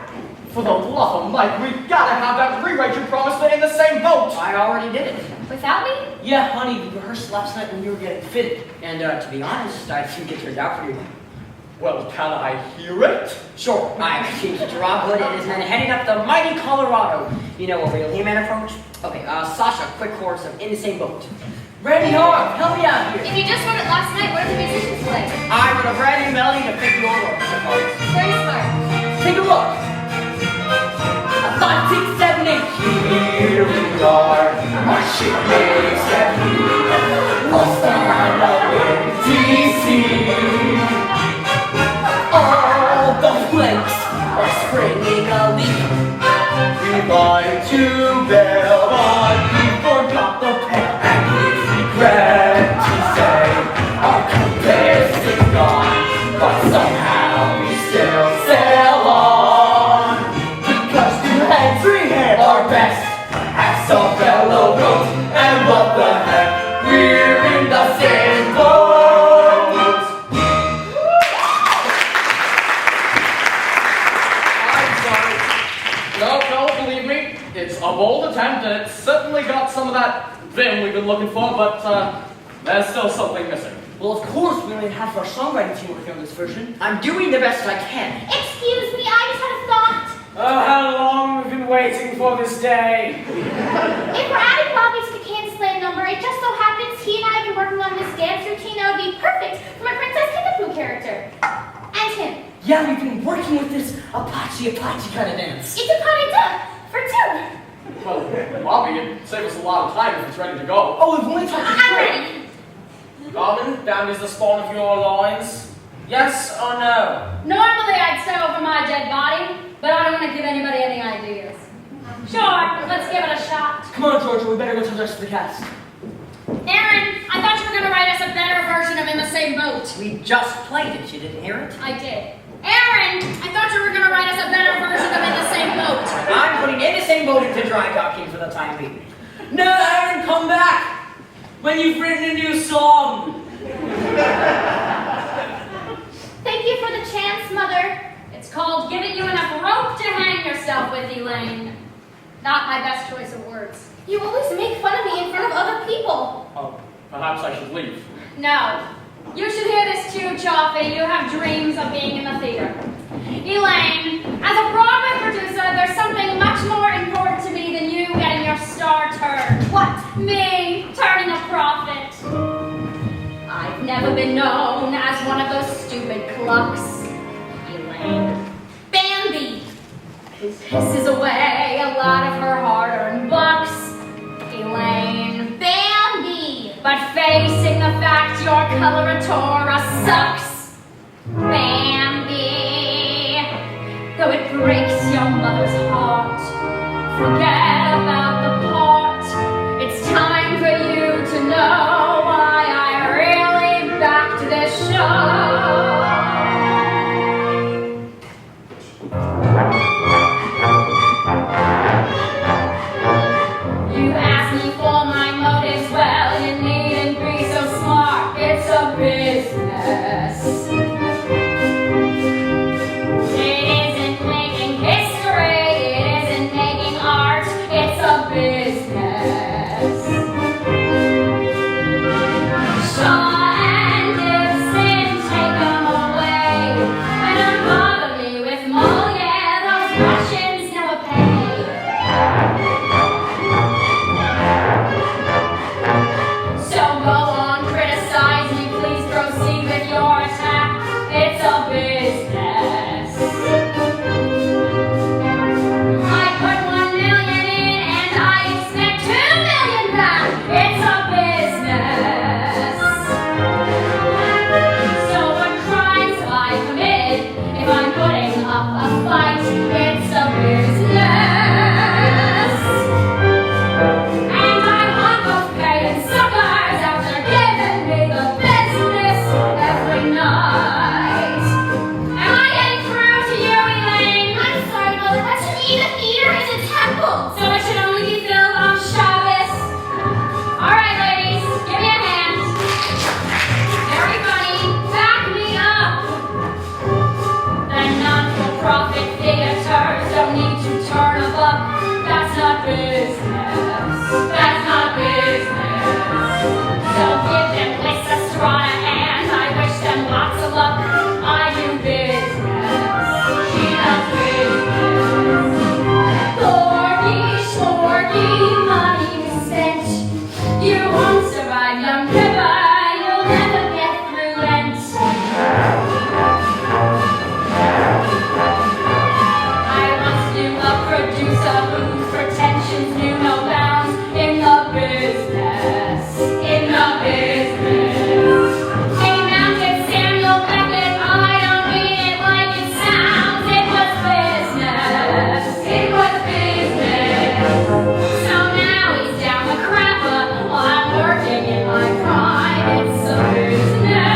for the love of Mike, we've got to have that rewrite you promised for In the Same Boat. I already did it. Without me? Yeah, honey, we rehearsed last night when you were getting fitted. And to be honest, I think it turned out pretty well. Well, can I hear it? Sure. I changed it to Rob Hood and his men heading up the mighty Colorado. You know, a real He-Man approach? Okay, Sasha, quick chorus of In the Same Boat. Randy Harp, help me out here. If you just wrote it last night, what did the musicians play? I wrote a brand new melody to fit your orchestra parts. Very smart. Take a look. 5, 6, 7, 8. Here we are. Our ship makes heavy. Lost on the DC. All the flanks are springing a leak. We bind to bail, but we forgot the pen. And we regret to say our compass is gone, but somehow we still sail on. Because 2 hands, 3 hands are best at some fellow boat. And what the heck, we're in the same boat. No, believe me, it's a bold attempt, and it's certainly got some of that vim we've been looking for, but there's still something missing. Well, of course, we only have our songwriting team working on this version. I'm doing the best I can. Excuse me, I just had a thought. Oh, how long we've been waiting for this day. If we're adding Bobby to the Kansas Land number, it just so happens he and I have been working on this dance routine that would be perfect for my Princess Kickapoo character. And him. Yeah, we've been working with this Apache kind of dance. It's a pas for 2. Well, Bobby, it'd save us a lot of time if it's ready to go. Oh, we've only talked I'm ready. Robin, down is the spawn of your loins. Yes or no? Normally I'd stay over my dead body, but I don't want to give anybody any ideas. Sure, let's give it a shot. Come on, Georgia, we better go tell the rest of the cast. Aaron, I thought you were going to write us a better version of In the Same Boat. We just played it. You didn't hear it? I did. Aaron, I thought you were going to write us a better version of In the Same Boat. I'm putting In the Same Boat into dry docking for the time being. No, Aaron, come back! When you've written a new song! Thank you for the chance, Mother. It's called Giving You Enough Rope to Hang Yourself With, Elaine. Not my best choice of words. You always make fun of me in front of other people. Oh, perhaps I should leave. No. You should hear this too, Chaffee. You have dreams of being in the theater. Elaine, as a Broadway producer, there's something much more important to me than you getting your star turned. What? Me turning a profit. I've never been known as one of those stupid clucks. Elaine. Bambi, who pisses away a lot of her hard-earned bucks. Elaine. Bambi. But facing the fact your coloratura sucks. Bambi. Though it breaks your mother's heart, forget about the part. It's time for you to know why I really backed this show. You asked me for my motives, well, you needn't be so smart. It's a business. never get through Lent. I once knew a producer whose pretensions knew no bounds in the business. In the business. He mounted Samuel Beckett. I don't mean it like it sounds. It was business. It was business. So now he's down the crapper while I'm working in my prime. It's a business.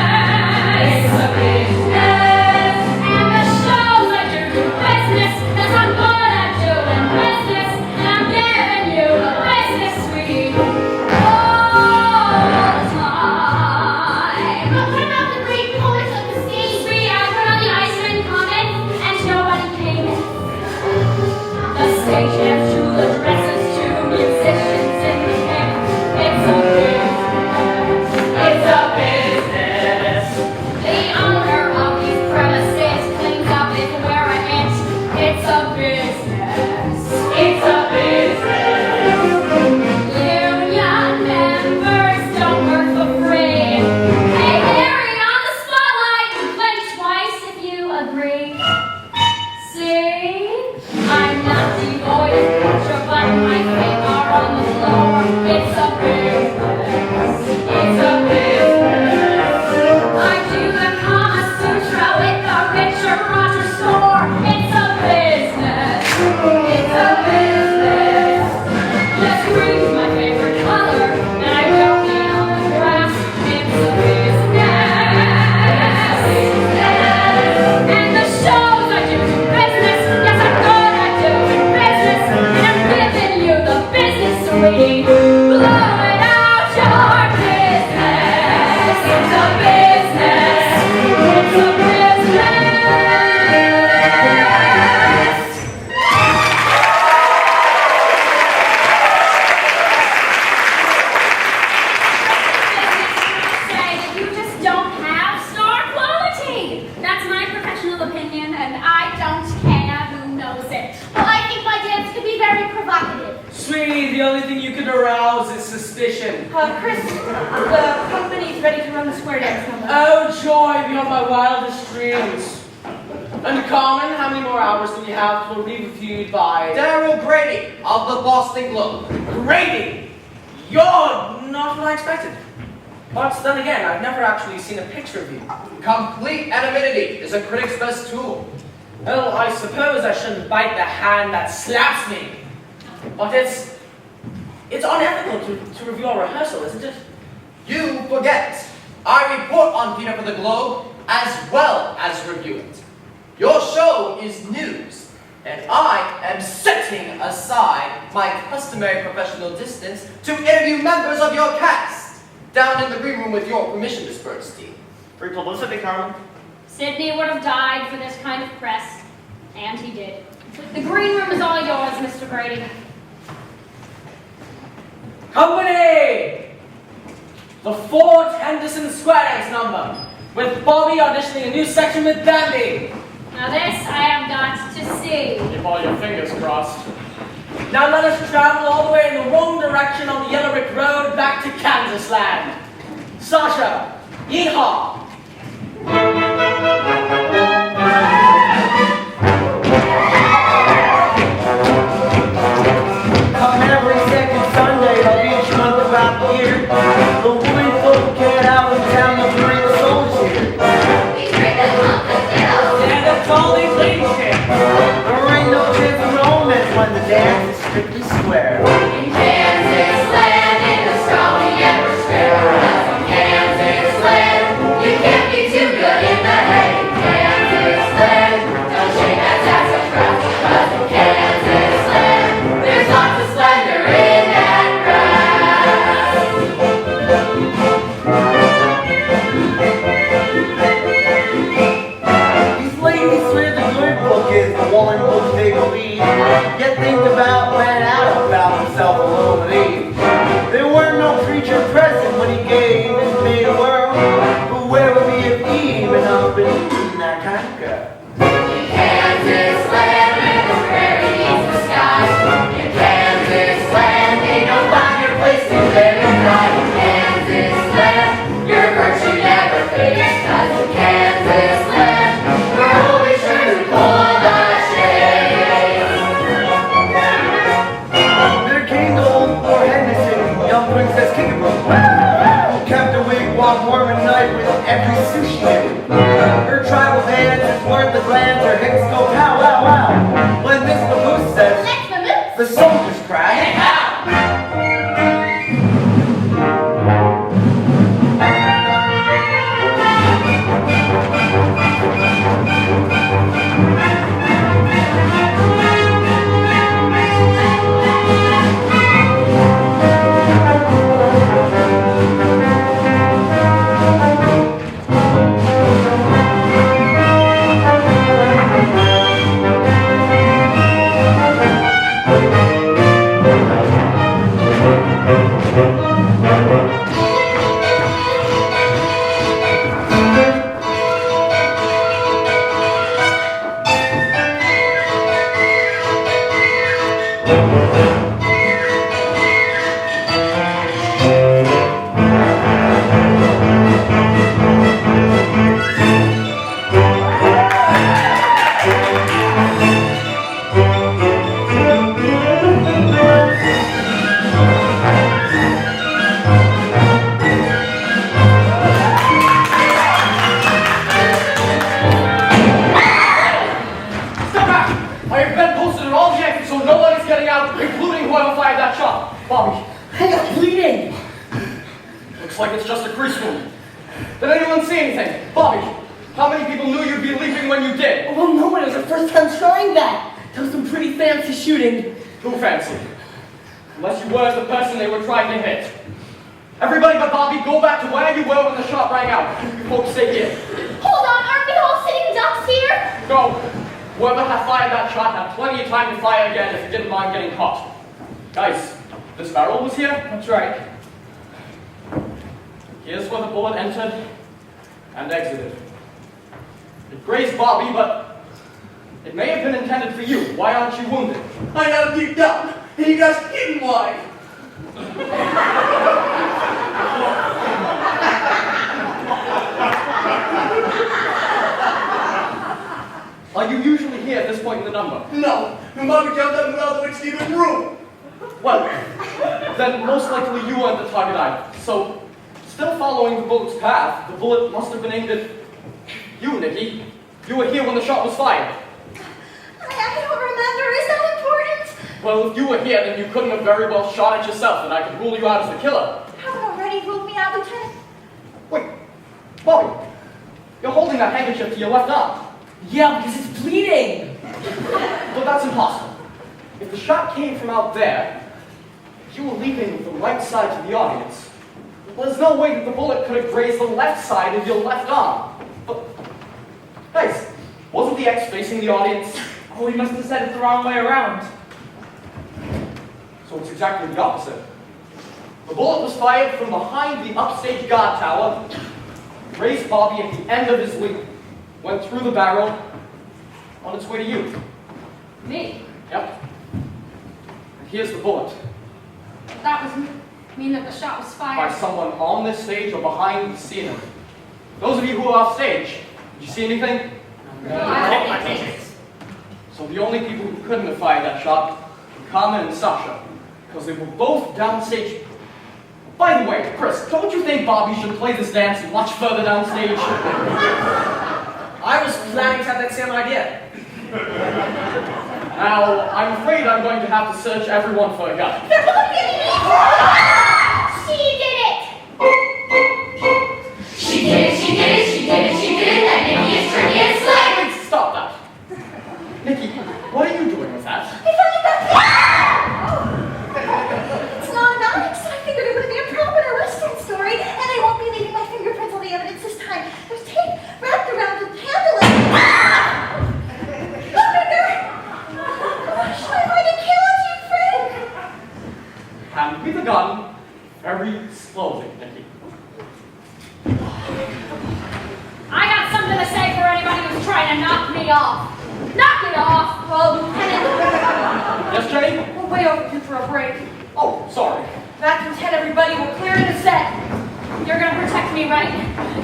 It's a business. And the shows I do business, 'cause I'm good at doing business, and I'm giving you the business suite all the time. But what about the great poets of the stage? We out on the Iceman comet, and nobody came in. The stagehands to the dresses to musicians in the pit. It's a business. It's a business. The owner of these premises cleans up if we're a hit. It's a business. It's a business. Union members don't work for free. Hey, Harry, on the spotlight, blink twice if you agree. See, I'm not devoid of culture, but my feet are on the floor. It's a business. It's a business. I do the Kama Sutra with the Richard Rogers score. It's a business. It's a business. Yes, green's my favorite color, and I don't mean on the grass. It's a business. And the shows I do business. Yes, I'm good at doing business, and I'm giving you the business suite. Blow it out your business. It's a business. It's a business. Say that you just don't have star quality. That's my professional opinion, and I don't care who knows it. Well, I think my dance could be very provocative. Sweetie, the only thing you could arouse is suspicion. Chris, the company's ready to run the square dance number. Oh, joy beyond my wildest dreams. And Carmen, how many more hours do we have till we're reviewed by Daryl Grady of the Boston Globe. Grady? You're not what I expected. But then again, I've never actually seen a picture of you. Complete anonymity is a critic's best tool. Well, I suppose I shouldn't bite the hand that slaps me. But it's unethical to review our rehearsal, isn't it? You forget. I report on Peter for the Globe as well as review it. Your show is news, and I am setting aside my customary professional distance to interview members of your cast down in the green room with your permission, Miss Bernstein. Free publicity, Carmen. Sidney would have died for this kind of press, and he did. The green room is all yours, Mr. Grady. Company! The Fort Henderson Square Dance number, with Bobby auditioning a new section with Dandy. Now this I have got to see. Keep all your fingers crossed. Now let us travel all the way in the wrong direction on the Yellow Brick Road back to Kansas land. Sasha, yeehaw! Come every second Sunday of each month around here. The women folk get out in town to bring the souls here. We drink the cocktails. And the trolley plane shit. There ain't no chance of romance when the dance is strictly square. In Kansas land, in the stormy ever square. From Kansas land, you every sushi dip. Her tribal dance is worth the glance, her hips go pow, wow, wow. When Miss Mamoose says, Let's move. the soldiers cry, Hey, pal! Step back! I have been posted on all the exits so no one is getting out, including whoever fired that shot. Bobby, I'm bleeding. looks like it's just a crease wound. Did anyone see anything? Bobby, how many people knew you'd be leaping when you did? Well, no one. It was our first time trying that. That was some pretty fancy shooting. Too fancy. Unless you were the person they were trying to hit. Everybody but Bobby, go back to where you were when the shot rang out. You folks stay here. Hold on, aren't we all sitting ducks here? Go. Whoever had fired that shot had plenty of time to fire again if you didn't mind getting caught. Guys, this barrel was here? That's right. Here's where the bullet entered and exited. It grazed Bobby, but it may have been intended for you. Why aren't you wounded? I had him deep down, and you guys didn't why. Are you usually here at this point in the number? No, when Bobby jumped up and went out the way Stephen's room. Well, then most likely you weren't the target either. So, still following the bullet's path, the bullet must have been aimed at you, Nikki. You were here when the shot was fired. I don't remember. Is that important? Well, if you were here, then you couldn't have very well shot it yourself, and I could rule you out as the killer. Haven't already ruled me out, Lieutenant. Wait, Bobby, you're holding that handkerchief to your left arm. Yeah, because it's bleeding. But that's impossible. If the shot came from out there, you were leaping with the right side to the audience. There's no way that the bullet could have grazed the left side of your left arm. But, guys, wasn't the X facing the audience? Oh, he must have said it the wrong way around. So it's exactly the opposite. The bullet was fired from behind the upstage guard tower, grazed Bobby at the end of his leap, went through the barrel, on its way to you. Me? Yep. And here's the bullet. That was mean that the shot was By fired. someone on this stage or behind the scenery. Those of you who are off stage, did you see anything? So the only people who couldn't have fired that shot were Carmen and Sasha, because they were both downstage. By the way, Chris, don't you think Bobby should play this dance much further downstage? I was planning to have that same idea. Now, I'm afraid I'm going to have to search everyone for a gun. They're both getting me! She did it! She did it, she did it, she did it, she did it, and Nikki is tricky and slick. Wait, stop that. Nikki, what are you doing with that? I found it back there! It's not an onyx. I figured it would be a proper Western story, and I won't be leaving my fingerprints on the evidence this time. There's tape wrapped around the handle and... Look, finger! Gosh, I might have killed you, Frank! Hand me the gun very slowly, Nikki. I got something to say for anybody who's trying to knock me off. Knock it off! Oh, Lieutenant. Yes, Jenny? We're way overdue for a break. Oh, sorry. Back to 10, everybody. We're clearing the set. You're gonna protect me, right?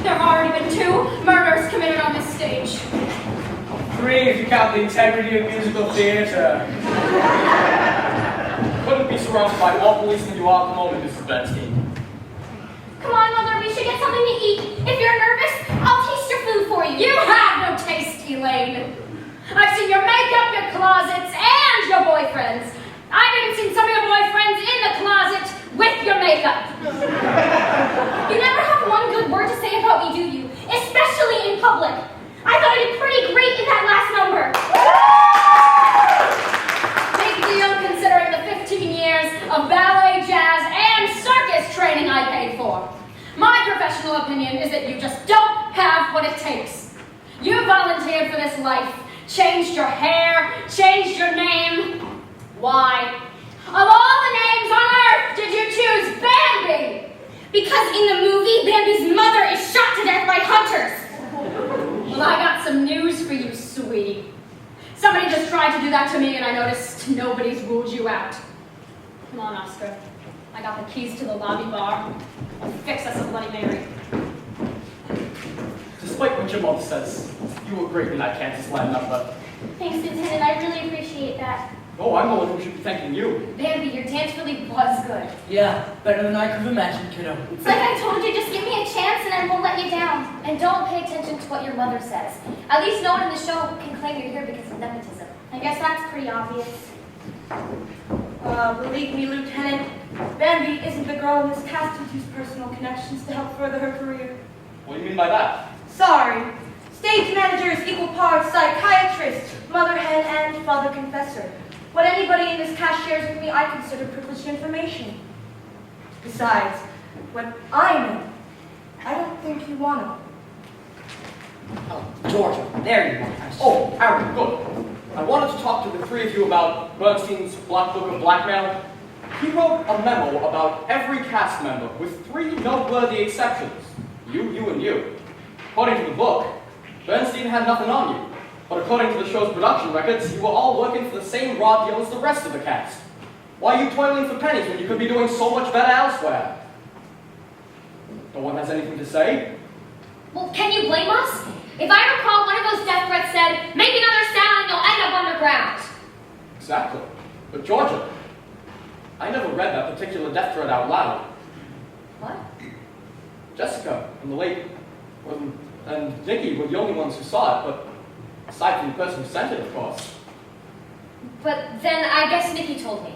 There have already been 2 murders committed on this stage. 3 if you count the integrity of musical theater. Couldn't be surrounded by more policemen you are at the moment, Mrs. Bernstein. Come on, Mother, we should get something to eat. If you're nervous, I've seen your makeup, your closets, and your boyfriends. I've even seen some of your boyfriends in the closet with your makeup. You never have one good word to say about me, do you? Especially in public. I thought I did pretty great in that last number. Big deal considering the 15 years of ballet, jazz, and circus training I paid for. My professional opinion is that you just don't have what it takes. You volunteered for this life, changed your hair, changed your name. Why? Of all the names on earth did you choose Bambi? Because in the movie, Bambi's mother is shot to death by hunters. Well, I got some news for you, sweetie. Somebody just tried to do that to me and I noticed nobody's ruled you out. Come on, Oscar. I got the keys to the lobby bar. I'll fix us a Bloody Mary. Despite what your mother says, you were great in that Kansas land number. Thanks, Lieutenant. I really appreciate that. Oh, I'm the one who should be thanking you. Bambi, your dance really was good. Yeah, better than I could have imagined, kiddo. It's like I told you, just give me a chance and I won't let you down. And don't pay attention to what your mother says. At least no one in the show can claim you're here because of nepotism. I guess that's pretty obvious. Believe me, Lieutenant, Bambi isn't the girl in this cast who's used personal connections to help further her career. What do you mean by that? Sorry. Stage manager is equal parts psychiatrist, mother hen, and father confessor. What anybody in this cast shares with me, I consider privileged information. Besides, what I know, I don't think you want to. Oh, Georgia, there you are. Oh, Aaron, good. I wanted to talk to the three of you about Bernstein's Black Book of Blackmail. He wrote a memo about every cast member, with 3 noteworthy exceptions. You, and you. According to the book, Bernstein had nothing on you. But according to the show's production records, you were all working for the same raw deal as the rest of the cast. Why are you toiling for pennies when you could be doing so much better elsewhere? No one has anything to say? Well, can you blame us? If I recall, one of those death threats said, make another sound and you'll end up underground. Exactly. But Georgia, I never read that particular death threat out loud. What? Jessica and the late, and Nikki were the only ones who saw it, but aside from the person who sent it, of course. But then I guess Nikki told me.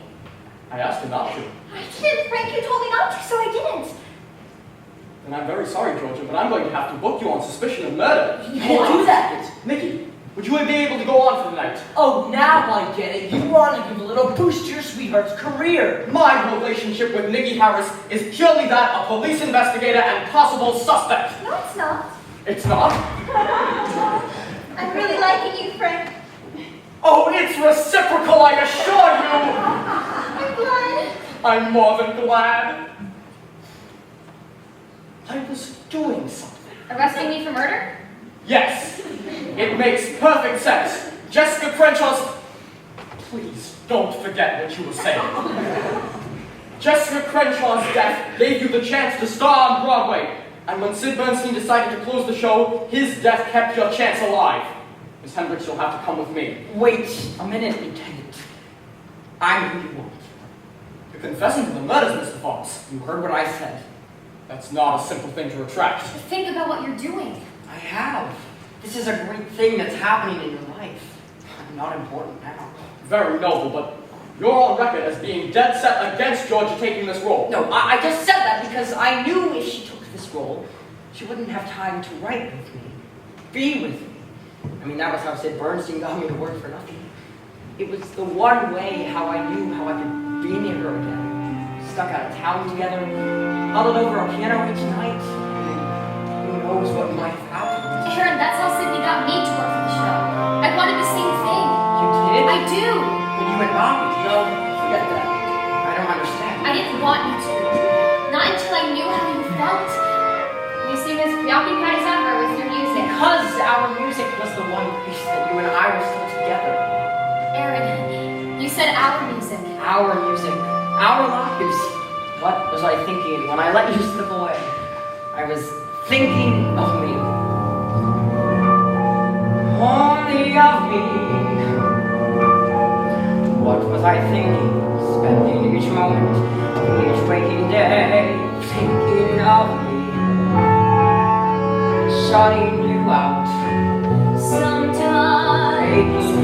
I asked her not to. I didn't, Frank. You told me not to, so I didn't. And I'm very sorry, Georgia, but I'm going to have to book you on suspicion of murder. You can't do that. Nikki, would you be able to go on for the night? Oh, now I get it. You want to give a little boost to your sweetheart's career. My relationship with Nikki Harris is purely that of police investigator and possible suspect. No, it's not. It's not? I'm really liking you, Frank. Oh, it's reciprocal, I assure you! I'm glad. I'm more than glad. I was doing something. Arresting me for murder? Yes, it makes perfect sense. Jessica Crenshaw's... Please, don't forget what you were saying. Jessica Crenshaw's death gave you the chance to star on Broadway. And when Sid Bernstein decided to close the show, his death kept your chance alive. Miss Hendricks, you'll have to come with me. Wait a minute, Lieutenant. I'm who you want. You're confessing to the murders, Mr. Fox. You heard what I said. That's not a simple thing to retract. Think about what you're doing. I have. This is a great thing that's happening in your life. I'm not important now. Very noble, but you're on record as being dead set against Georgia taking this role. No, I just said that because I knew if she took this role, she wouldn't have time to write with me, be with me. I mean, that was how Sid Bernstein got me to work for nothing. It was the one way how I knew how I could be near her again. Stuck out of town together, huddled over a piano each night. Who knows what might have happened. Aaron, that's how Sydney got me to work for the show. I wanted the same thing. You did? I do. When you and Bobby? No, forget that. I don't understand. I didn't want you to. Not until I knew how you felt. You seem as preoccupied as ever with your music. Because our music was the one piece that you and I were still together. Aaron, you said our music. Our music. Our lives. What was I thinking when I let you slip away? I was thinking of me. Only of me. What was I thinking? Spending each moment, each waking day, thinking of me. Shutting you out. Sometimes Making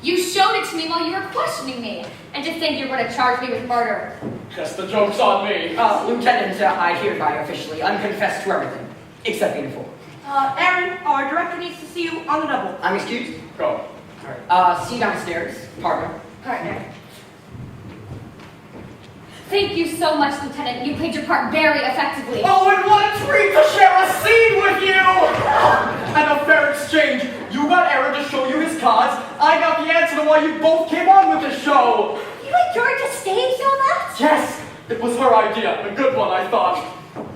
You showed it to me while you were questioning me. And to think you're going to charge me with murder. Guess the joke's on me. Lieutenant, I hereby officially unconfess to everything, except being a fool. Aaron, our director needs to see you on the double. I'm excused. Go. Alright. See you downstairs, partner. Partner. Thank you so much, Lieutenant. You played your part very effectively. Oh, and what a treat to share a scene with you! And a fair exchange. You got Aaron to show you his cards. I got the answer to why you both came on with the show. You and Georgia staged all that? Yes, it was her idea. A good one, I thought.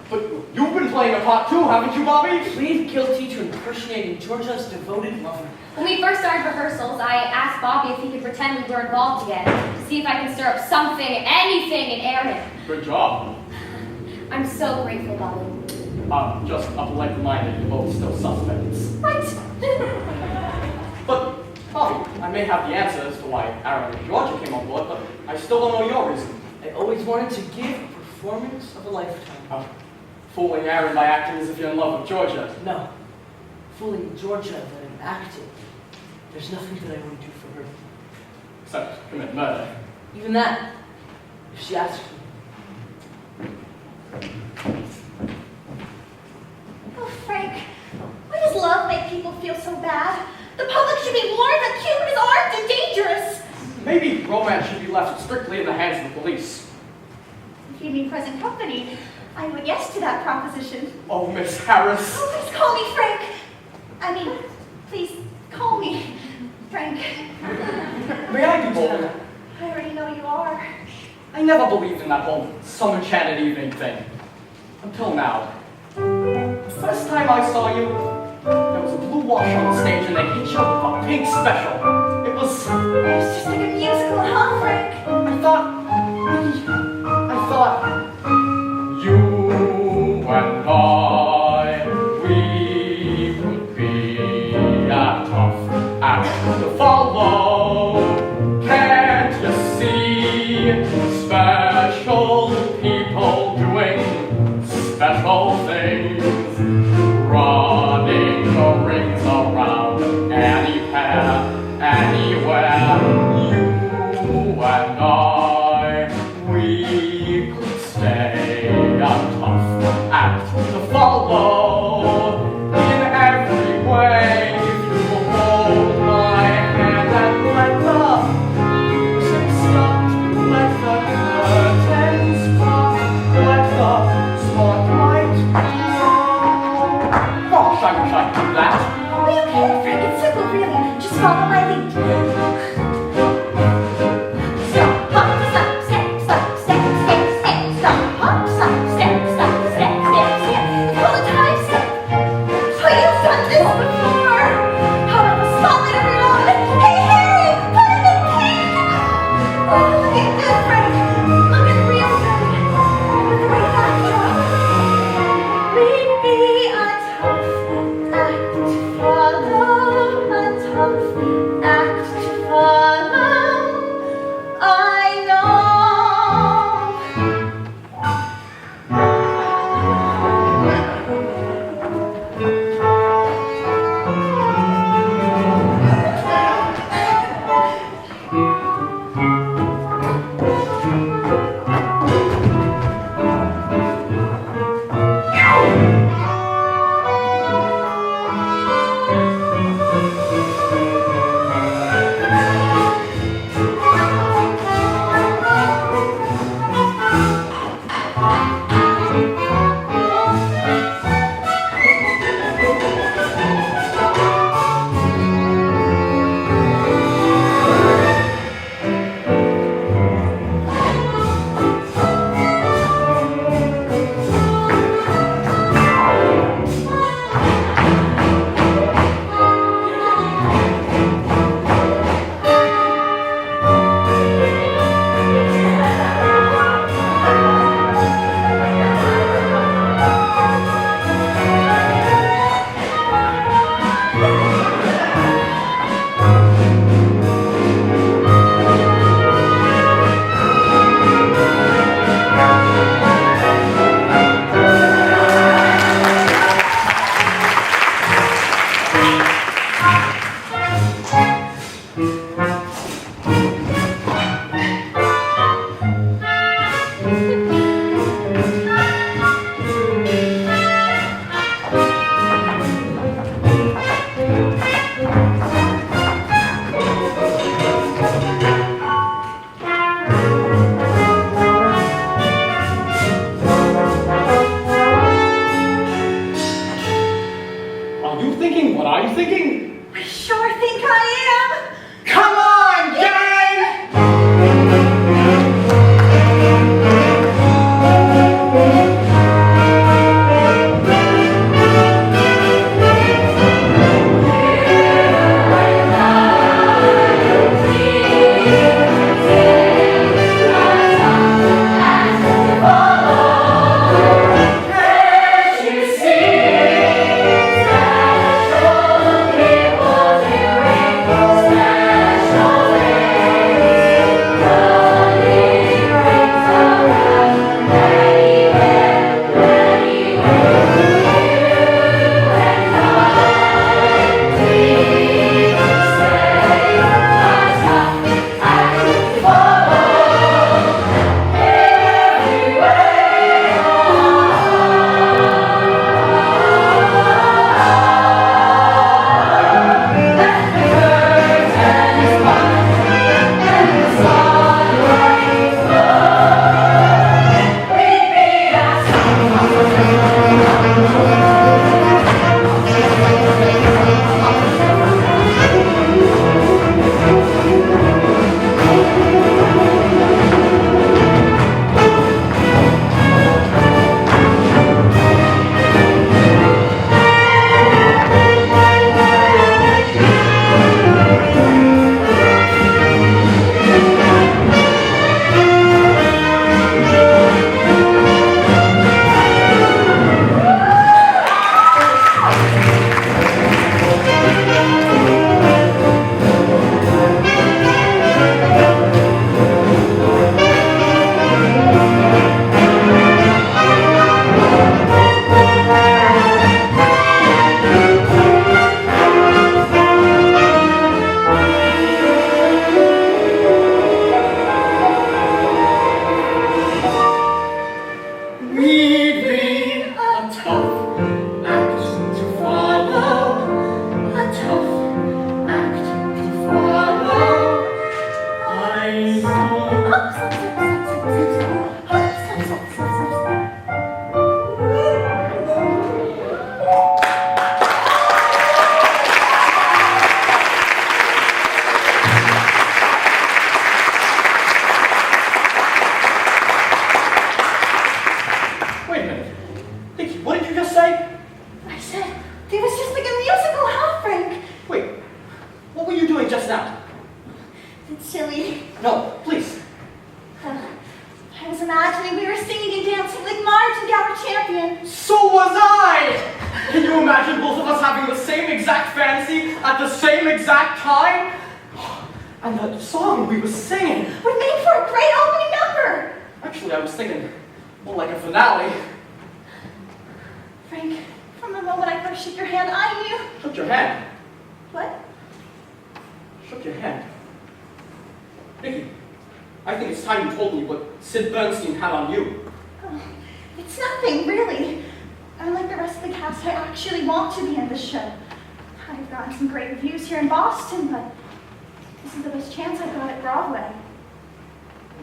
But you've been playing a part too, haven't you, Bobby? Plead guilty to impersonating Georgia's devoted lover. When we first started rehearsals, I asked Bobby if he could pretend we were involved again, to see if I can stir up something, anything in Aaron. Good job. I'm so grateful, Bobby. Just a polite reminder, you're both still suspects. Right. But, Bobby, I may have the answer as to why Aaron and Georgia came on board, but I still don't know your reason. I always wanted to give a performance of a lifetime. Fooling Aaron by acting as if you're in love with Georgia. No. Fooling Georgia that I'm acting. There's nothing that I wouldn't do for her. Except commit murder. Even that, if she asks me. Oh, Frank, why does love make people feel so bad? The public should be warned that Cupid is armed and dangerous. Maybe romance should be left strictly in the hands of the police. If you mean present company, I would yes to that proposition. Oh, Miss Harris. Oh, please call me Frank. I mean, please call me Frank. May I be bold? I already know you are. I never believed in that whole some enchanted evening thing. Until now. The first time I saw you, there was a blue wash on the stage and they hit you with a pink special. It was It's just like a musical, huh, Frank? I thought you and I, we could be a tough act to follow. Can't you see special people doing special things? Running the rings around any pair, anywhere. You and I, we could stay a tough act to follow in every way. If you will hold my hand and let the music start, let the curtains drop, let the spotlight glow. Gosh, I wish I could do that. Oh, you can, Frank. It's simple, really. Just follow my lead. Stop, hop, stop, step, stop, step, step, step, stop, hop, stop, step, stop, step, step, step. It's called a time step. Oh, you've done this before. How about the spotlight, everyone? Hey, Harry, put him in pink. Oh, looking good, Frank. Looking real good. With the right backdrop. We'd be a tough Are you thinking what I'm thinking? I sure think I am. Come on, gang!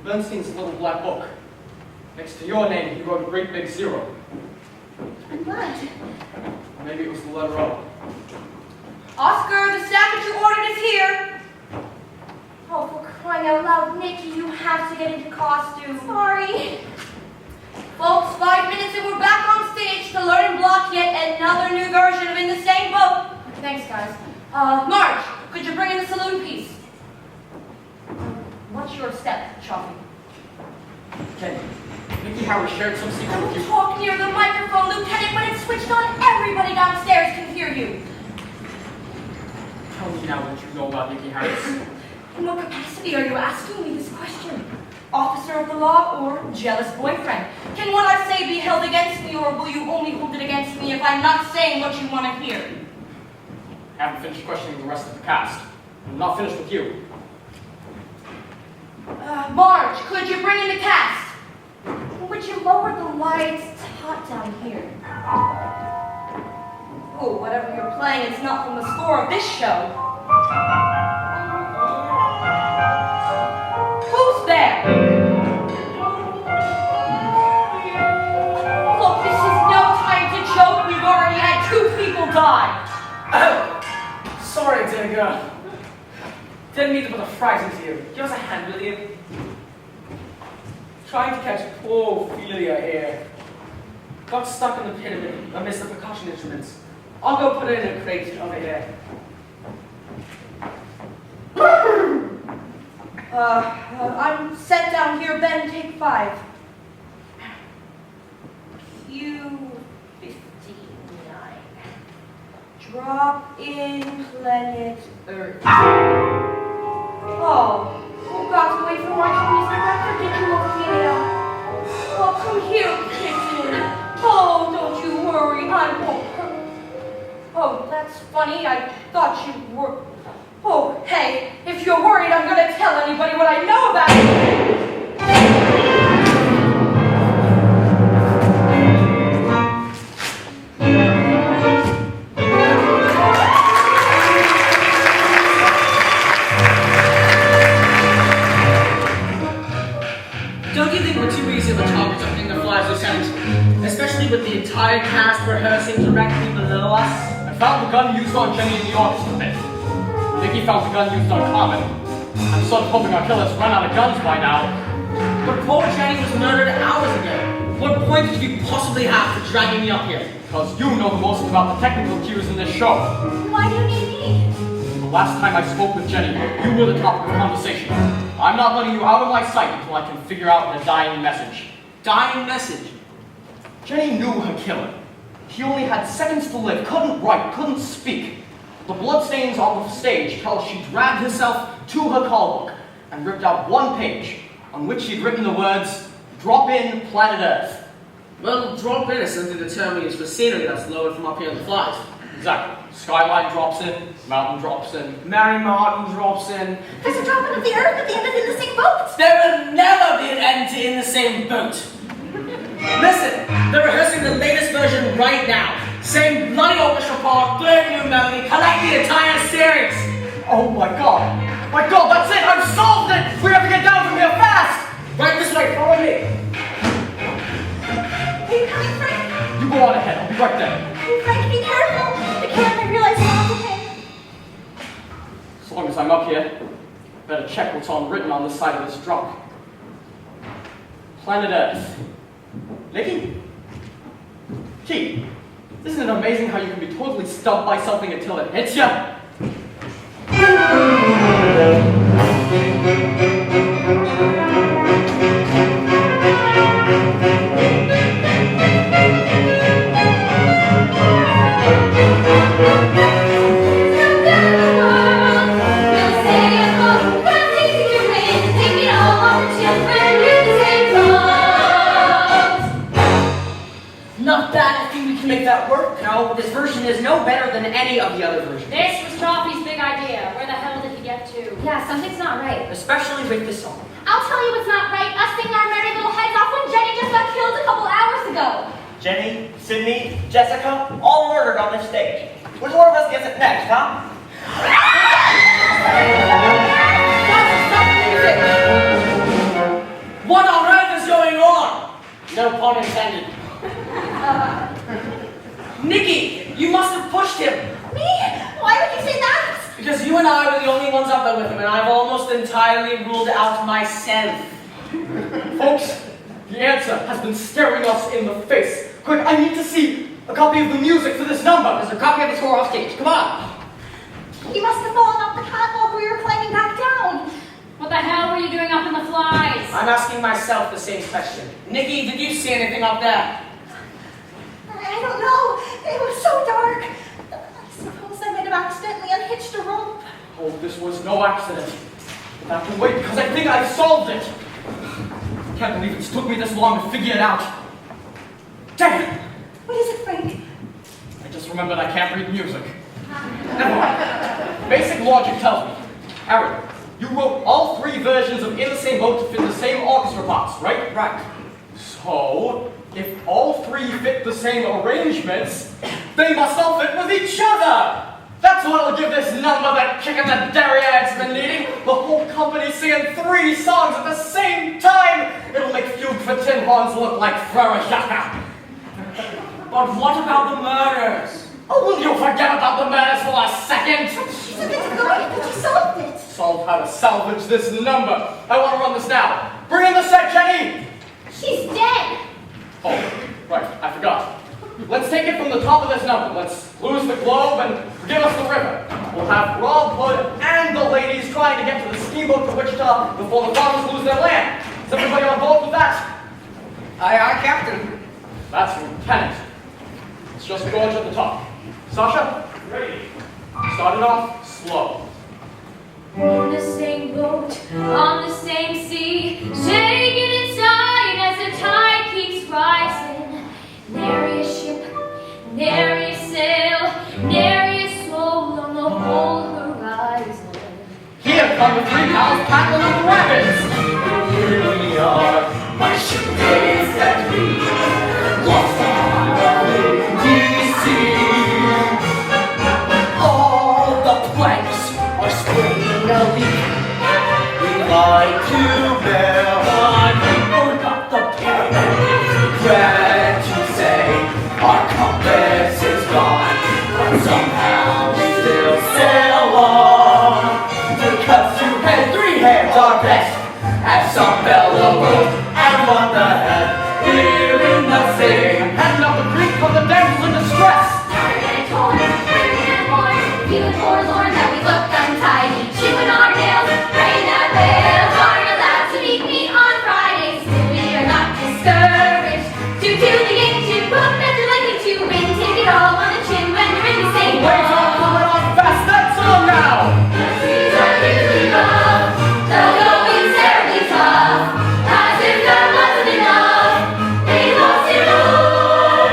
Bernstein's little black book. Next to your name, he wrote a great big zero. And what? Maybe it was the letter O. Oscar, the snack that you ordered is here. Oh, for crying out loud, Nikki, you have to get into costume. Sorry. Folks, 5 minutes and we're back on stage to learn and block yet another new version of In the Same Boat. Thanks, guys. Marge, could you bring in the saloon piece? What's your step, Choppy? Kenny, Nikki Howard shared some secret with you. Don't talk near the microphone, Lieutenant. When it's switched on, everybody downstairs can hear you. Tell me now what you know about Nikki Harris. In what capacity are you asking me this question? Officer of the law or jealous boyfriend? Can what I say be held against me, or will you only hold it against me if I'm not saying what you want to hear? I haven't finished questioning the rest of the cast. I'm not finished with you. Marge, could you bring in the cast? Would you lower the lights? It's hot down here. Oh, whatever you're playing, it's not from the score of this show. Who's there? Look, this is no time to joke. We've already had 2 people die. Oh, sorry, Digger. Didn't mean to put a fright into you. Give us a hand, will you? Trying to catch poor Ophelia here. Got stuck in the pit amidst the percussion instruments. I'll go put it in a crate over here. I'm set down here, Ben, take 5. Q59. Drop in planet Earth. Oh, who got away from my music record, did you, Ophelia? Oh, come here, kitten. Oh, don't you worry, I won't hurt. Oh, that's funny, I thought you were... Oh, hey, if you're worried, I'm gonna tell anybody what I know about you. Don't you think we're too easy of a target to think the flies are sent? Especially with the entire cast rehearsing directly below us? I found the gun used on Jenny in the orchestra pit. Nicky found the gun used on Carmen. I'm sort of hoping our killers run out of guns by now. But poor Jenny was murdered hours ago. What point did you possibly have for dragging me up here? Because you know the most about the technical cues in this show. Why do you need me? The last time I spoke with Jenny, you were the topic of conversation. I'm not letting you out of my sight until I can figure out the dying message. Dying message? Jenny knew her killer. She only had seconds to live, couldn't write, couldn't speak. The bloodstains on the stage tell us she dragged herself to her call book and ripped out one page on which she'd written the words, "Drop in planet Earth." Well, drop in is something to tell me is for scenery that's lowered from up here in the flies. Exactly. Skyline drops in, mountain drops in. Mary Martin drops in. There's a drop of the earth at the end of in the same boat. There will never be an end to In the Same Boat. Listen, they're rehearsing the latest version right now. Same bloody orchestra part, clear new melody, collect the entire series. Oh my god! My god, that's it! I've solved it! We have to get down from here fast! Right this way, follow me. Are you coming, Frank? You go on ahead, I'll be right there. Oh, Frank, be careful. The killer may realize we're not okay. As long as I'm up here, better check what's written on the side of this drunk. Planet Earth. Nicky? Gee, isn't it amazing how you can be totally stumped by something until it hits you? Not bad. I think we can make that work. No, this version is no better than any of the other versions. This was Toffee's big idea. Where the hell did he get to? Yeah, something's not right. Especially with this song. I'll tell you what's not right. Us singing our merry little heads off when Jenny just got killed a couple hours ago. Jenny, Sydney, Jessica, all murdered on this stage. Which one of us gets it next, huh? What on earth is going on? No pun intended. Nicky, you must have pushed him. Me? Why would you say that? Because you and I were the only ones up there with him, and I've almost entirely ruled out myself. Folks, the answer has been staring us in the face. Quick, I need to see a copy of the music for this number. There's a copy of the score off stage. Come on. You must have fallen off the catwalk where you were climbing back down. What the hell were you doing up in the flies? I'm asking myself the same question. Nicky, did you see anything up there? I don't know. It was so dark. I suppose I might have accidentally unhitched a rope. Oh, this was no accident. I have to wait because I think I've solved it. Can't believe it's took me this long to figure it out. Damn! What is it, Frank? I just remembered I can't read music. Never mind. Basic logic tells me. Aaron, you wrote all 3 versions of In the Same Boat to fit the same orchestra parts, right? Right. So, if all 3 fit the same arrangements, they must all fit with each other! That's what'll give this number that kick in the derriere it's been needing. The whole company singing 3 songs at the same time! It'll make Fugue for Tin Horns look like Frerajaka. But what about the murders? Oh, will you forget about the murders for know how to salvage this number. I want to run this now. Bring in the set, Jenny! She's dead. Oh, right, I forgot. Let's take it from the top of this number. Let's lose the globe and give us the river. We'll have Rob Hood and the ladies trying to get to the steamboat to Wichita before the farmers lose their land. Is everybody on board with that? Aye, aye, Captain. That's Lieutenant. It's just George at the top. Sasha? Ready. Start it off slow. In the same boat, on the same sea, shaking inside as the tide keeps rising. Nary a ship, nary a sail, nary a soul on the whole horizon. Here come the 3 pals paddling up the rapids. Here we are, my ship is at sea, lost on the windy sea. All the planks are spraying a leak. We like to bear on, forgot the pen. Glad to say our compass is gone, but somehow we still sail on. Because 2 heads, 3 heads are best. Have some bellow boat and run the head. We're in the sea. Heading up the creek for the damsels in distress. Tired and torn, hurting and worn, feeling forlorn that we look untidy. Chewing our nails, praying that whales aren't allowed to meet me on Fridays. Still we are not discouraged. Due to the game to book that you're likely to win. Take it all on the chin when you're in the same Waves are coming on fast. That's on now. The seas are hugely rough, the going's terribly tough. As if that wasn't enough, they lost it all.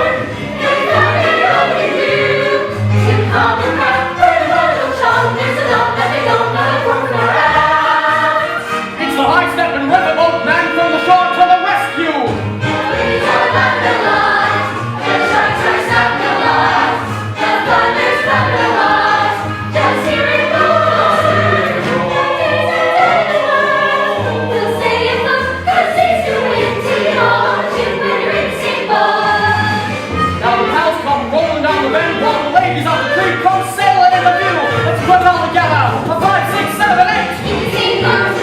They found it only due to common craft. Bird mortal charm, there's a lot that they don't know from the raft. It's the high-stepping riverboat man from the shore to the rescue. The waves are lapping a lot, the sharks are snapping a lot, the thunder's clapping a lot. Just hear it roll. We'll say it goes, 'cause it's the wind. Take it all on the chin when you're in the same boat. Now the pals come rolling down the bend while the ladies on the creek come sailing in the view. Let's put it all together. A 5, 6, 7, 8. In the same boat, on the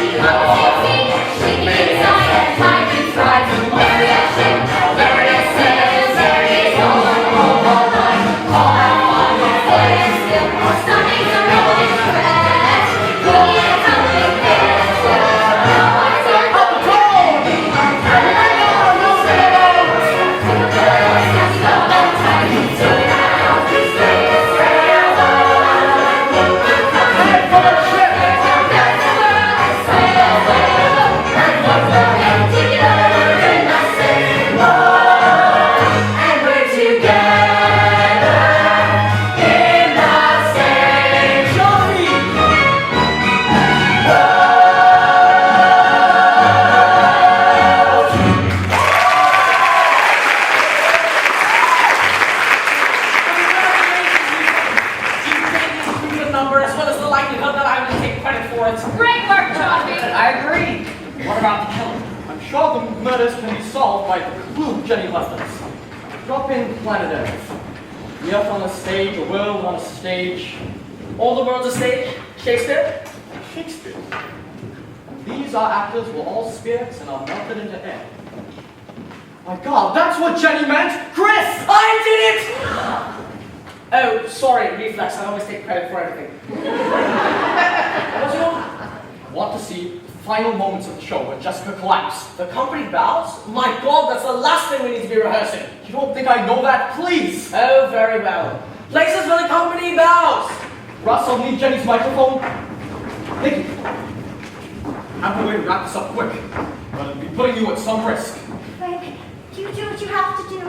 same sea, shaking inside as tide keeps rising. Very a ship, very a sail, very a soul on the whole line. All have fun, stand still, our stomachs are in distress. We need a helping hand, our hearts are Up the tone! Head for the ship! The number as well as the likelihood that I will take credit for it. Great work, Johnny. I agree. What about the killing? I'm sure the murders can be solved by the clue Jenny left us. Drop in planet Earth. The Earth on a stage, a world on a stage. All the world's a stage. Shakespeare? Shakespeare. These are actors were all spirits and are melted into air. My God, that's what Jenny meant! Chris! I did it! Oh, sorry, reflex. I always take credit for everything. What's your... Want to see the final moments of the show when Jessica collapsed. The company bows? My God, that's the last thing we need to be rehearsing. You don't think I know that? Please! Oh, very well. Places where the company bows. Russ, I'll need Jenny's microphone. Thank you. Have a way to wrap this up quick. But it'll be putting you at some risk. Frank, you do what you have to do.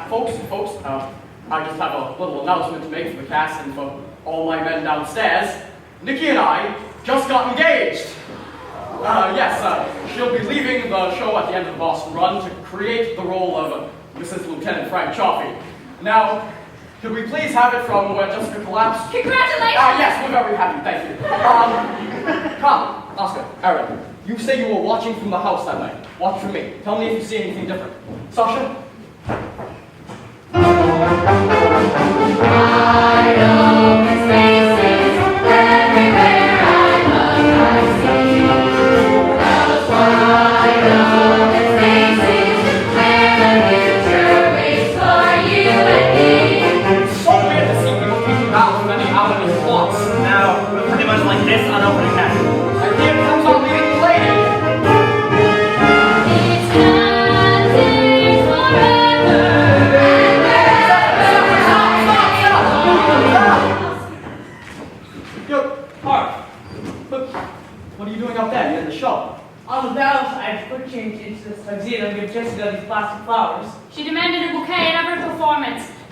Folks, I just have a little announcement to make for the cast and for all my men downstairs. Nikki and I just got engaged. She'll be leaving the show at the end of the Boston run to create the role of Mrs. Lieutenant Frank Chaffee. Now, could we please have it from where Jessica collapsed? Congratulations! Yes, we're very happy, thank you. Come, Oscar, Aaron, you say you were watching from the house that night. Watch for me. Tell me if you see anything different. Sasha? Wide open spaces,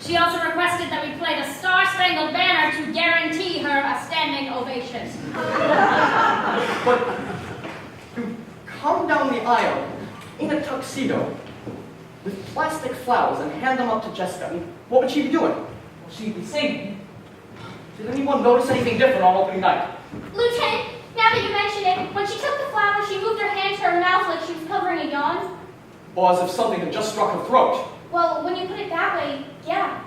She also requested that we play the Star-Spangled Banner to guarantee her a standing ovation. But you come down the aisle in a tuxedo with plastic flowers and hand them up to Jessica. I mean, what would she be doing? Well, she'd be singing. Did anyone notice anything different on opening night? Lieutenant, now that you mention it, when she took the flower, she moved her hand to her mouth like she was covering a yawn. Or as if something had just struck her throat. Well, when you put it that way, yeah.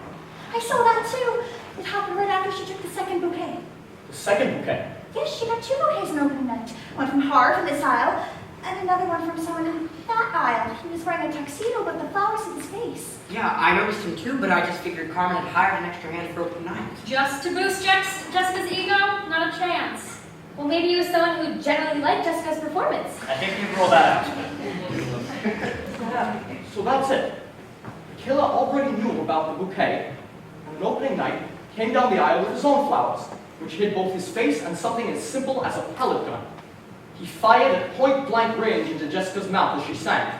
I saw that too. It happened right after she took the second bouquet. The second bouquet? Yes, she got 2 bouquets on opening night. One from Harv in this aisle, and another one from someone in that aisle. He was wearing a tuxedo, but the flowers in his face. Yeah, I noticed him too, but I just figured Carmen had hired an extra hand for open night. Just to boost Jessica's ego? Not a chance. Well, maybe he was someone who generally liked Jessica's performance. I think you can roll that out. So that's it. The killer already knew about the bouquet, and on opening night, came down the aisle with his own flowers, which hid both his face and something as simple as a pellet gun. He fired at point-blank range into Jessica's mouth as she sang.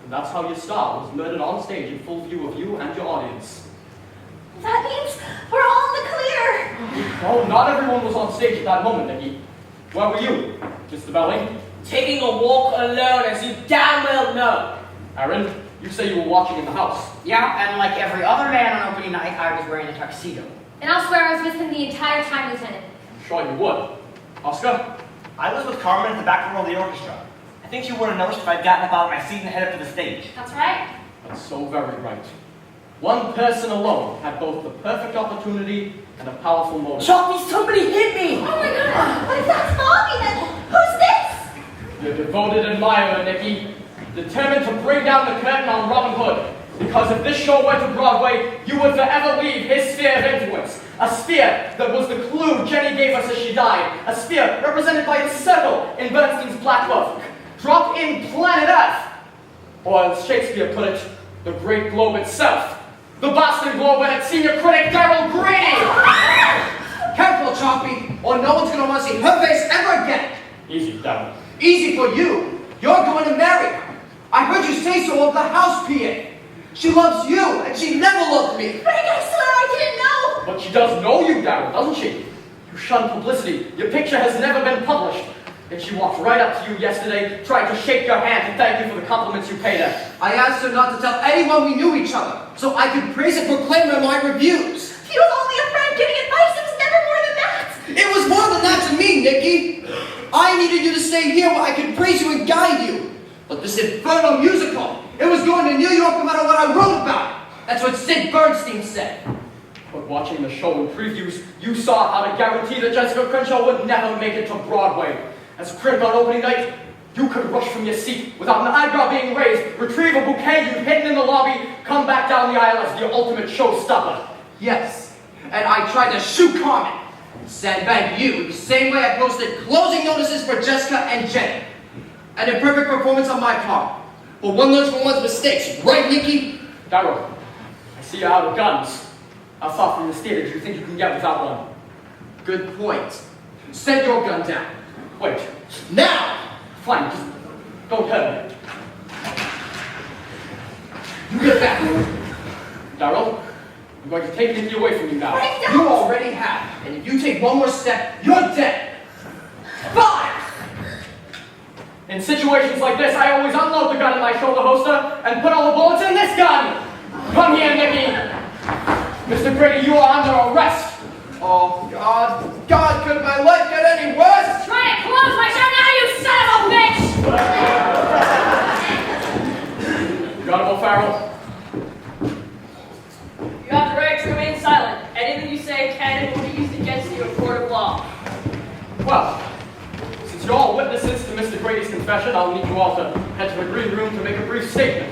And that's how your star was murdered on stage in full view of you and your audience. That means we're all in the clear. Oh, not everyone was on stage at that moment, Nikki. Where were you, Mr. Belling? Taking a walk alone, as you damn well know. Aaron, you say you were watching in the house. Yeah, and like every other man on opening night, I was wearing a tuxedo. And I'll swear I was with him the entire time, Lieutenant. I'm sure you would. Oscar? I was with Carmen at the back row of the orchestra. I think she would have noticed if I'd gotten up out of my seat and headed up to the stage. That's right. That's so very right. One person alone had both the perfect opportunity and a powerful motive. Choppy, somebody hit me! Oh my God! What if that's Bobby then? Who's this? Your devoted admirer, Nikki, determined to bring down the curtain on Robin Hood. Because if this show went to Broadway, you would forever leave his sphere of influence. A sphere that was the clue Jenny gave us as she died. A sphere represented by a circle in Bernstein's Black Book. Drop in planet Earth. Or as Shakespeare put it, the great globe itself. The Boston Globe and its senior critic, Darrell Green! Careful, Choppy, or no one's gonna want to see her face ever again. Easy, Darrell. Easy for you. You're going to marry her. I heard you say so over the house PA. She loves you, and she never loved me. Frank, I swear I didn't know. But she does know you, Darrell, doesn't she? You shun publicity. Your picture has never been published. Yet she walked right up to you yesterday, tried to shake your hand to thank you for the compliments you paid her. I asked her not to tell anyone we knew each other, so I could praise and proclaim her in my reviews. He was only a friend giving advice. It was never more than that. It was more than that to me, Nikki. I needed you to stay here where I could praise you and guide you. But this infernal musical, it was going to New York no matter what I wrote about it. That's what Sid Bernstein said. But watching the show in previews, you saw how to guarantee that Jessica Crenshaw would never make it to Broadway. As a critic on opening night, you could rush from your seat without an eyebrow being raised, retrieve a bouquet you'd hidden in the lobby, come back down the aisle as the ultimate showstopper. Yes, and I tried to shoot Carmen. Sandbag you the same way I posted closing notices for Jessica and Jenny. An imperfect performance on my part. But one learns from one's mistakes, right, Nikki? Darrell, I see you're out of guns. How far from the theater do you think you can get without one? Good point. Set your gun down. Wait. Now! Fine, just don't hurt me. You get back. Darrell, I'm going to take Nikki away from you now. Frank, don't. You already have. And if you take one more step, you're dead. Fire! In situations like this, I always unload the gun in my shoulder holster and put all the bullets in this gun. Come here, Nikki. Mr. Grady, you are under arrest. Oh, God. God, could my life get any worse? Try to close my show now, you son of a bitch! Honorable Farrell. You have the right to remain silent. Anything you say can and will be used against you in court of law. Well, since you're all witnesses to Mr. Grady's confession, I'll need you all to head to the green room to make a brief statement.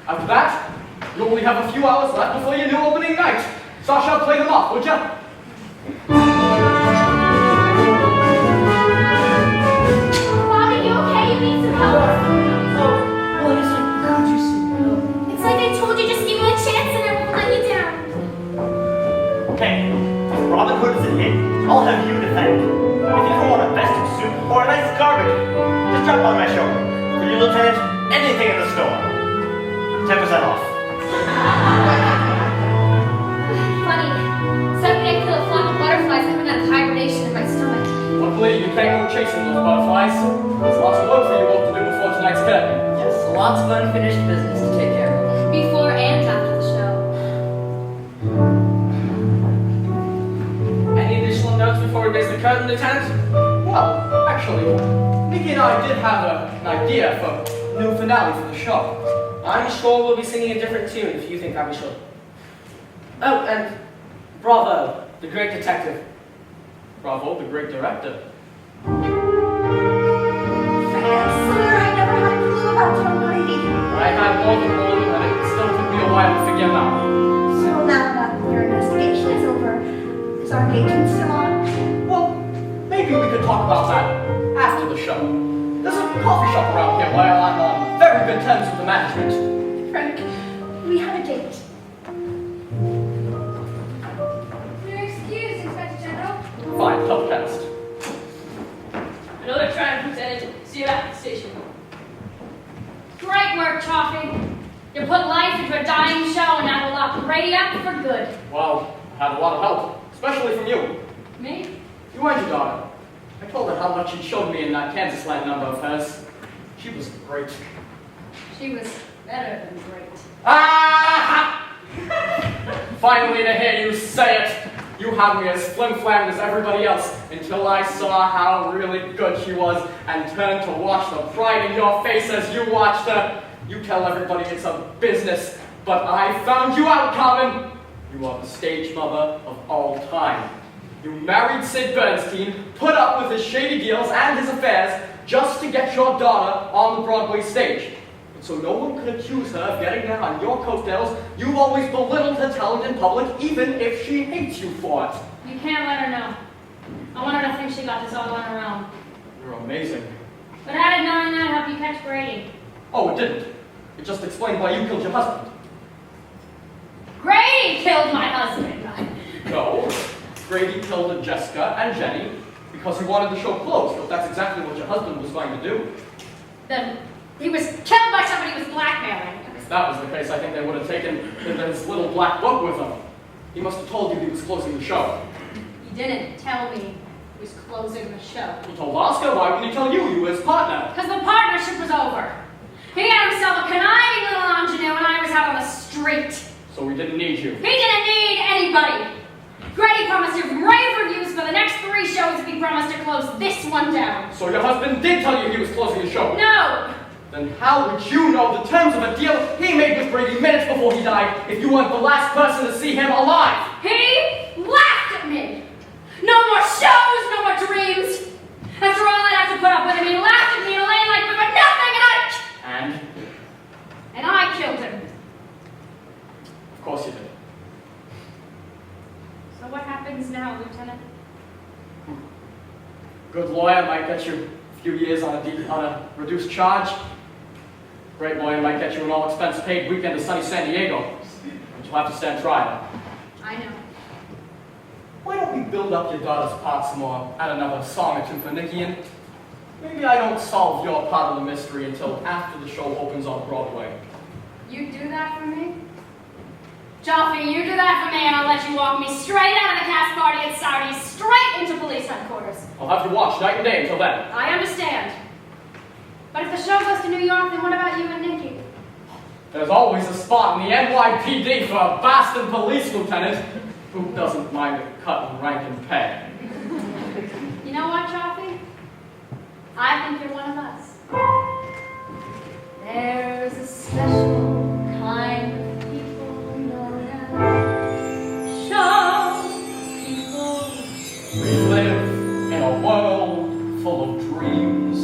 After that, you only have a few hours left before your new opening night. So I shall play them off, would ya? Bobby, you okay? You need some help? Well, it's like, could you say no? It's like I told you, just give me a chance and I won't let you down. Okay, if Robin Hood is a hit, I'll have you to thank. If you want a festive suit or a nice carpet, just drop on my shoulder. For you, Lieutenant, anything in the store. 10% off. Lieutenant? Well, actually, Nikki and I did have an idea for a new finale for the show. I'm sure we'll be singing a different tune if you think that we should. Oh, and bravo, the great detective. Bravo, the great director. I swear I never had a clue about Tom Brady. I had more than one, and it still took me a while to figure him out. So now that your investigation is over, is our engagement still on? Well, maybe we could talk about that after the show. There's a coffee shop around here where I'm on very good terms with the management. Frank, we have a date. Your excuse, Inspector General. Fine, tough test. Another trying, Lieutenant. See you at the station. Great work, Chaffee. You put life into a dying show and now we'll lock Brady up for good. Well, I had a lot of help, especially from you. Me? You and your daughter. I told her how much she showed me in that Kansas Land number of hers. She was great. She was better than great. Ah! Finally to hear you say it. You had me as flim-flammed as everybody else until I saw how really good she was and turned to watch the pride in your face as you watched her. You tell everybody it's a business, but I found you out, Carmen. You are the stage mother of all time. You married Sid Bernstein, put up with his shady deals and his affairs just to get your daughter on the Broadway stage. And so no one could accuse her of getting down on your coattails. You've always belittled her talent in public, even if she hates you for it. You can't let her know. I want her to think she got this all on her own. You're amazing. But how did knowing that help you catch Brady? Oh, it didn't. It just explained why you killed your husband. Grady killed my husband. No, Grady killed Jessica and Jenny because he wanted the show closed, but that's exactly what your husband was going to do. Then he was killed by somebody who was blackmailing. If that was the case, I think they would have taken his little black book with him. He must have told you he was closing the show. He didn't tell me he was closing the show. He told Oscar, why wouldn't he tell you his partner? Because the partnership was over. He had himself a conniving little ingenue and I was out on the street. So we didn't need you. He didn't need anybody. Grady promised to rave reviews for the next 3 shows if he promised to close this one down. So your husband did tell you he was closing the show? No! Then how would you know the terms of a deal he made with Brady minutes before he died if you weren't the last person to see him alive? He laughed at me! No more shows, no more dreams! After all I'd have to put up with him, he laughed at me and lay like we were nothing and I killed him. Of course you did. So what happens now, Lieutenant? Good lawyer might get you a few years on a reduced charge. Great lawyer might get you an all-expense-paid weekend to sunny San Diego. But you'll have to stand trial. I know. Why don't we build up your daughter's part some more, add another song or two for Nikki, and maybe I don't solve your part of the mystery until after the show opens on Broadway. You do that for me? Joffrey, you do that for me and I'll let you walk me straight out of the cast party at Saudi, straight into police headquarters. I'll have to watch night and day until then. I understand. But if the show goes to New York, then what about you and Nikki? There's always a spot in the NYPD for a Boston police lieutenant who doesn't mind a cut in rank and pay. You know what, Joffrey? I think you're one of us. There's a special kind of people known as show people. We live in a world full of dreams.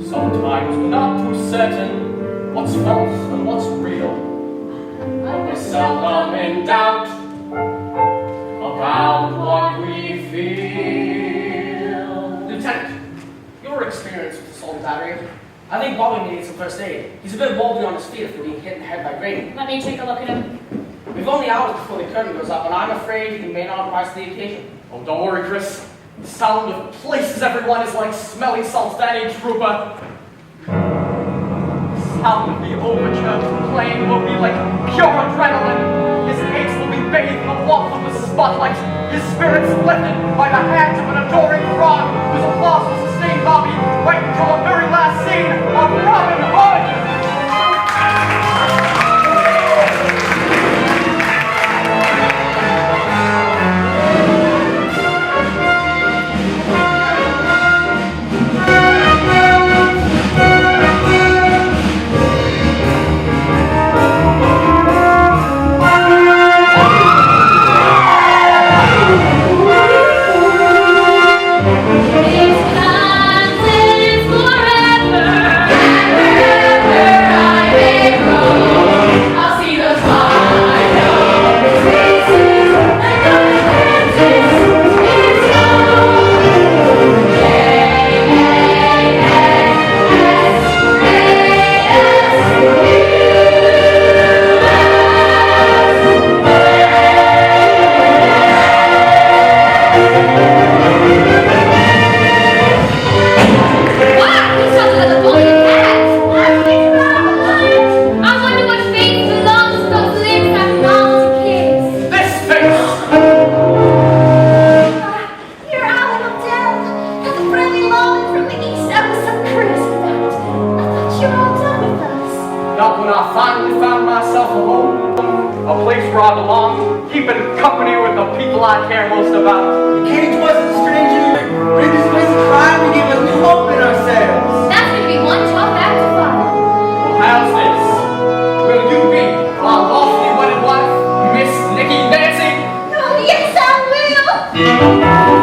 Sometimes we're not too certain what's false and what's real. But we're seldom in doubt about what we feel. Lieutenant, your experience with assault and battery, I think Bobby needs some first aid. He's a bit wobbly on his feet after being hit in the head by Grady. Let me take a look at him. We've only hours before the curtain goes up, and I'm afraid he may not rise to the occasion. Oh, don't worry, Chris. The sound of places everyone is like smelling salts that age trooper. The sound of the overture playing will be like pure adrenaline. His aches will be bathed in the warmth of the spotlight. His spirits lifted by the hands of an adoring crowd whose applause will sustain Bobby right until the very last scene of Robin Hood. trot along, keeping company with the people I care most about. The cage wasn't a stranger. Maybe this place of crime to give us new hope in ourselves. That's gonna be one tough act to follow. Well, how's this? Will you be my lawfully wedded wife, Miss Nikki Nancy? Oh, yes, I will.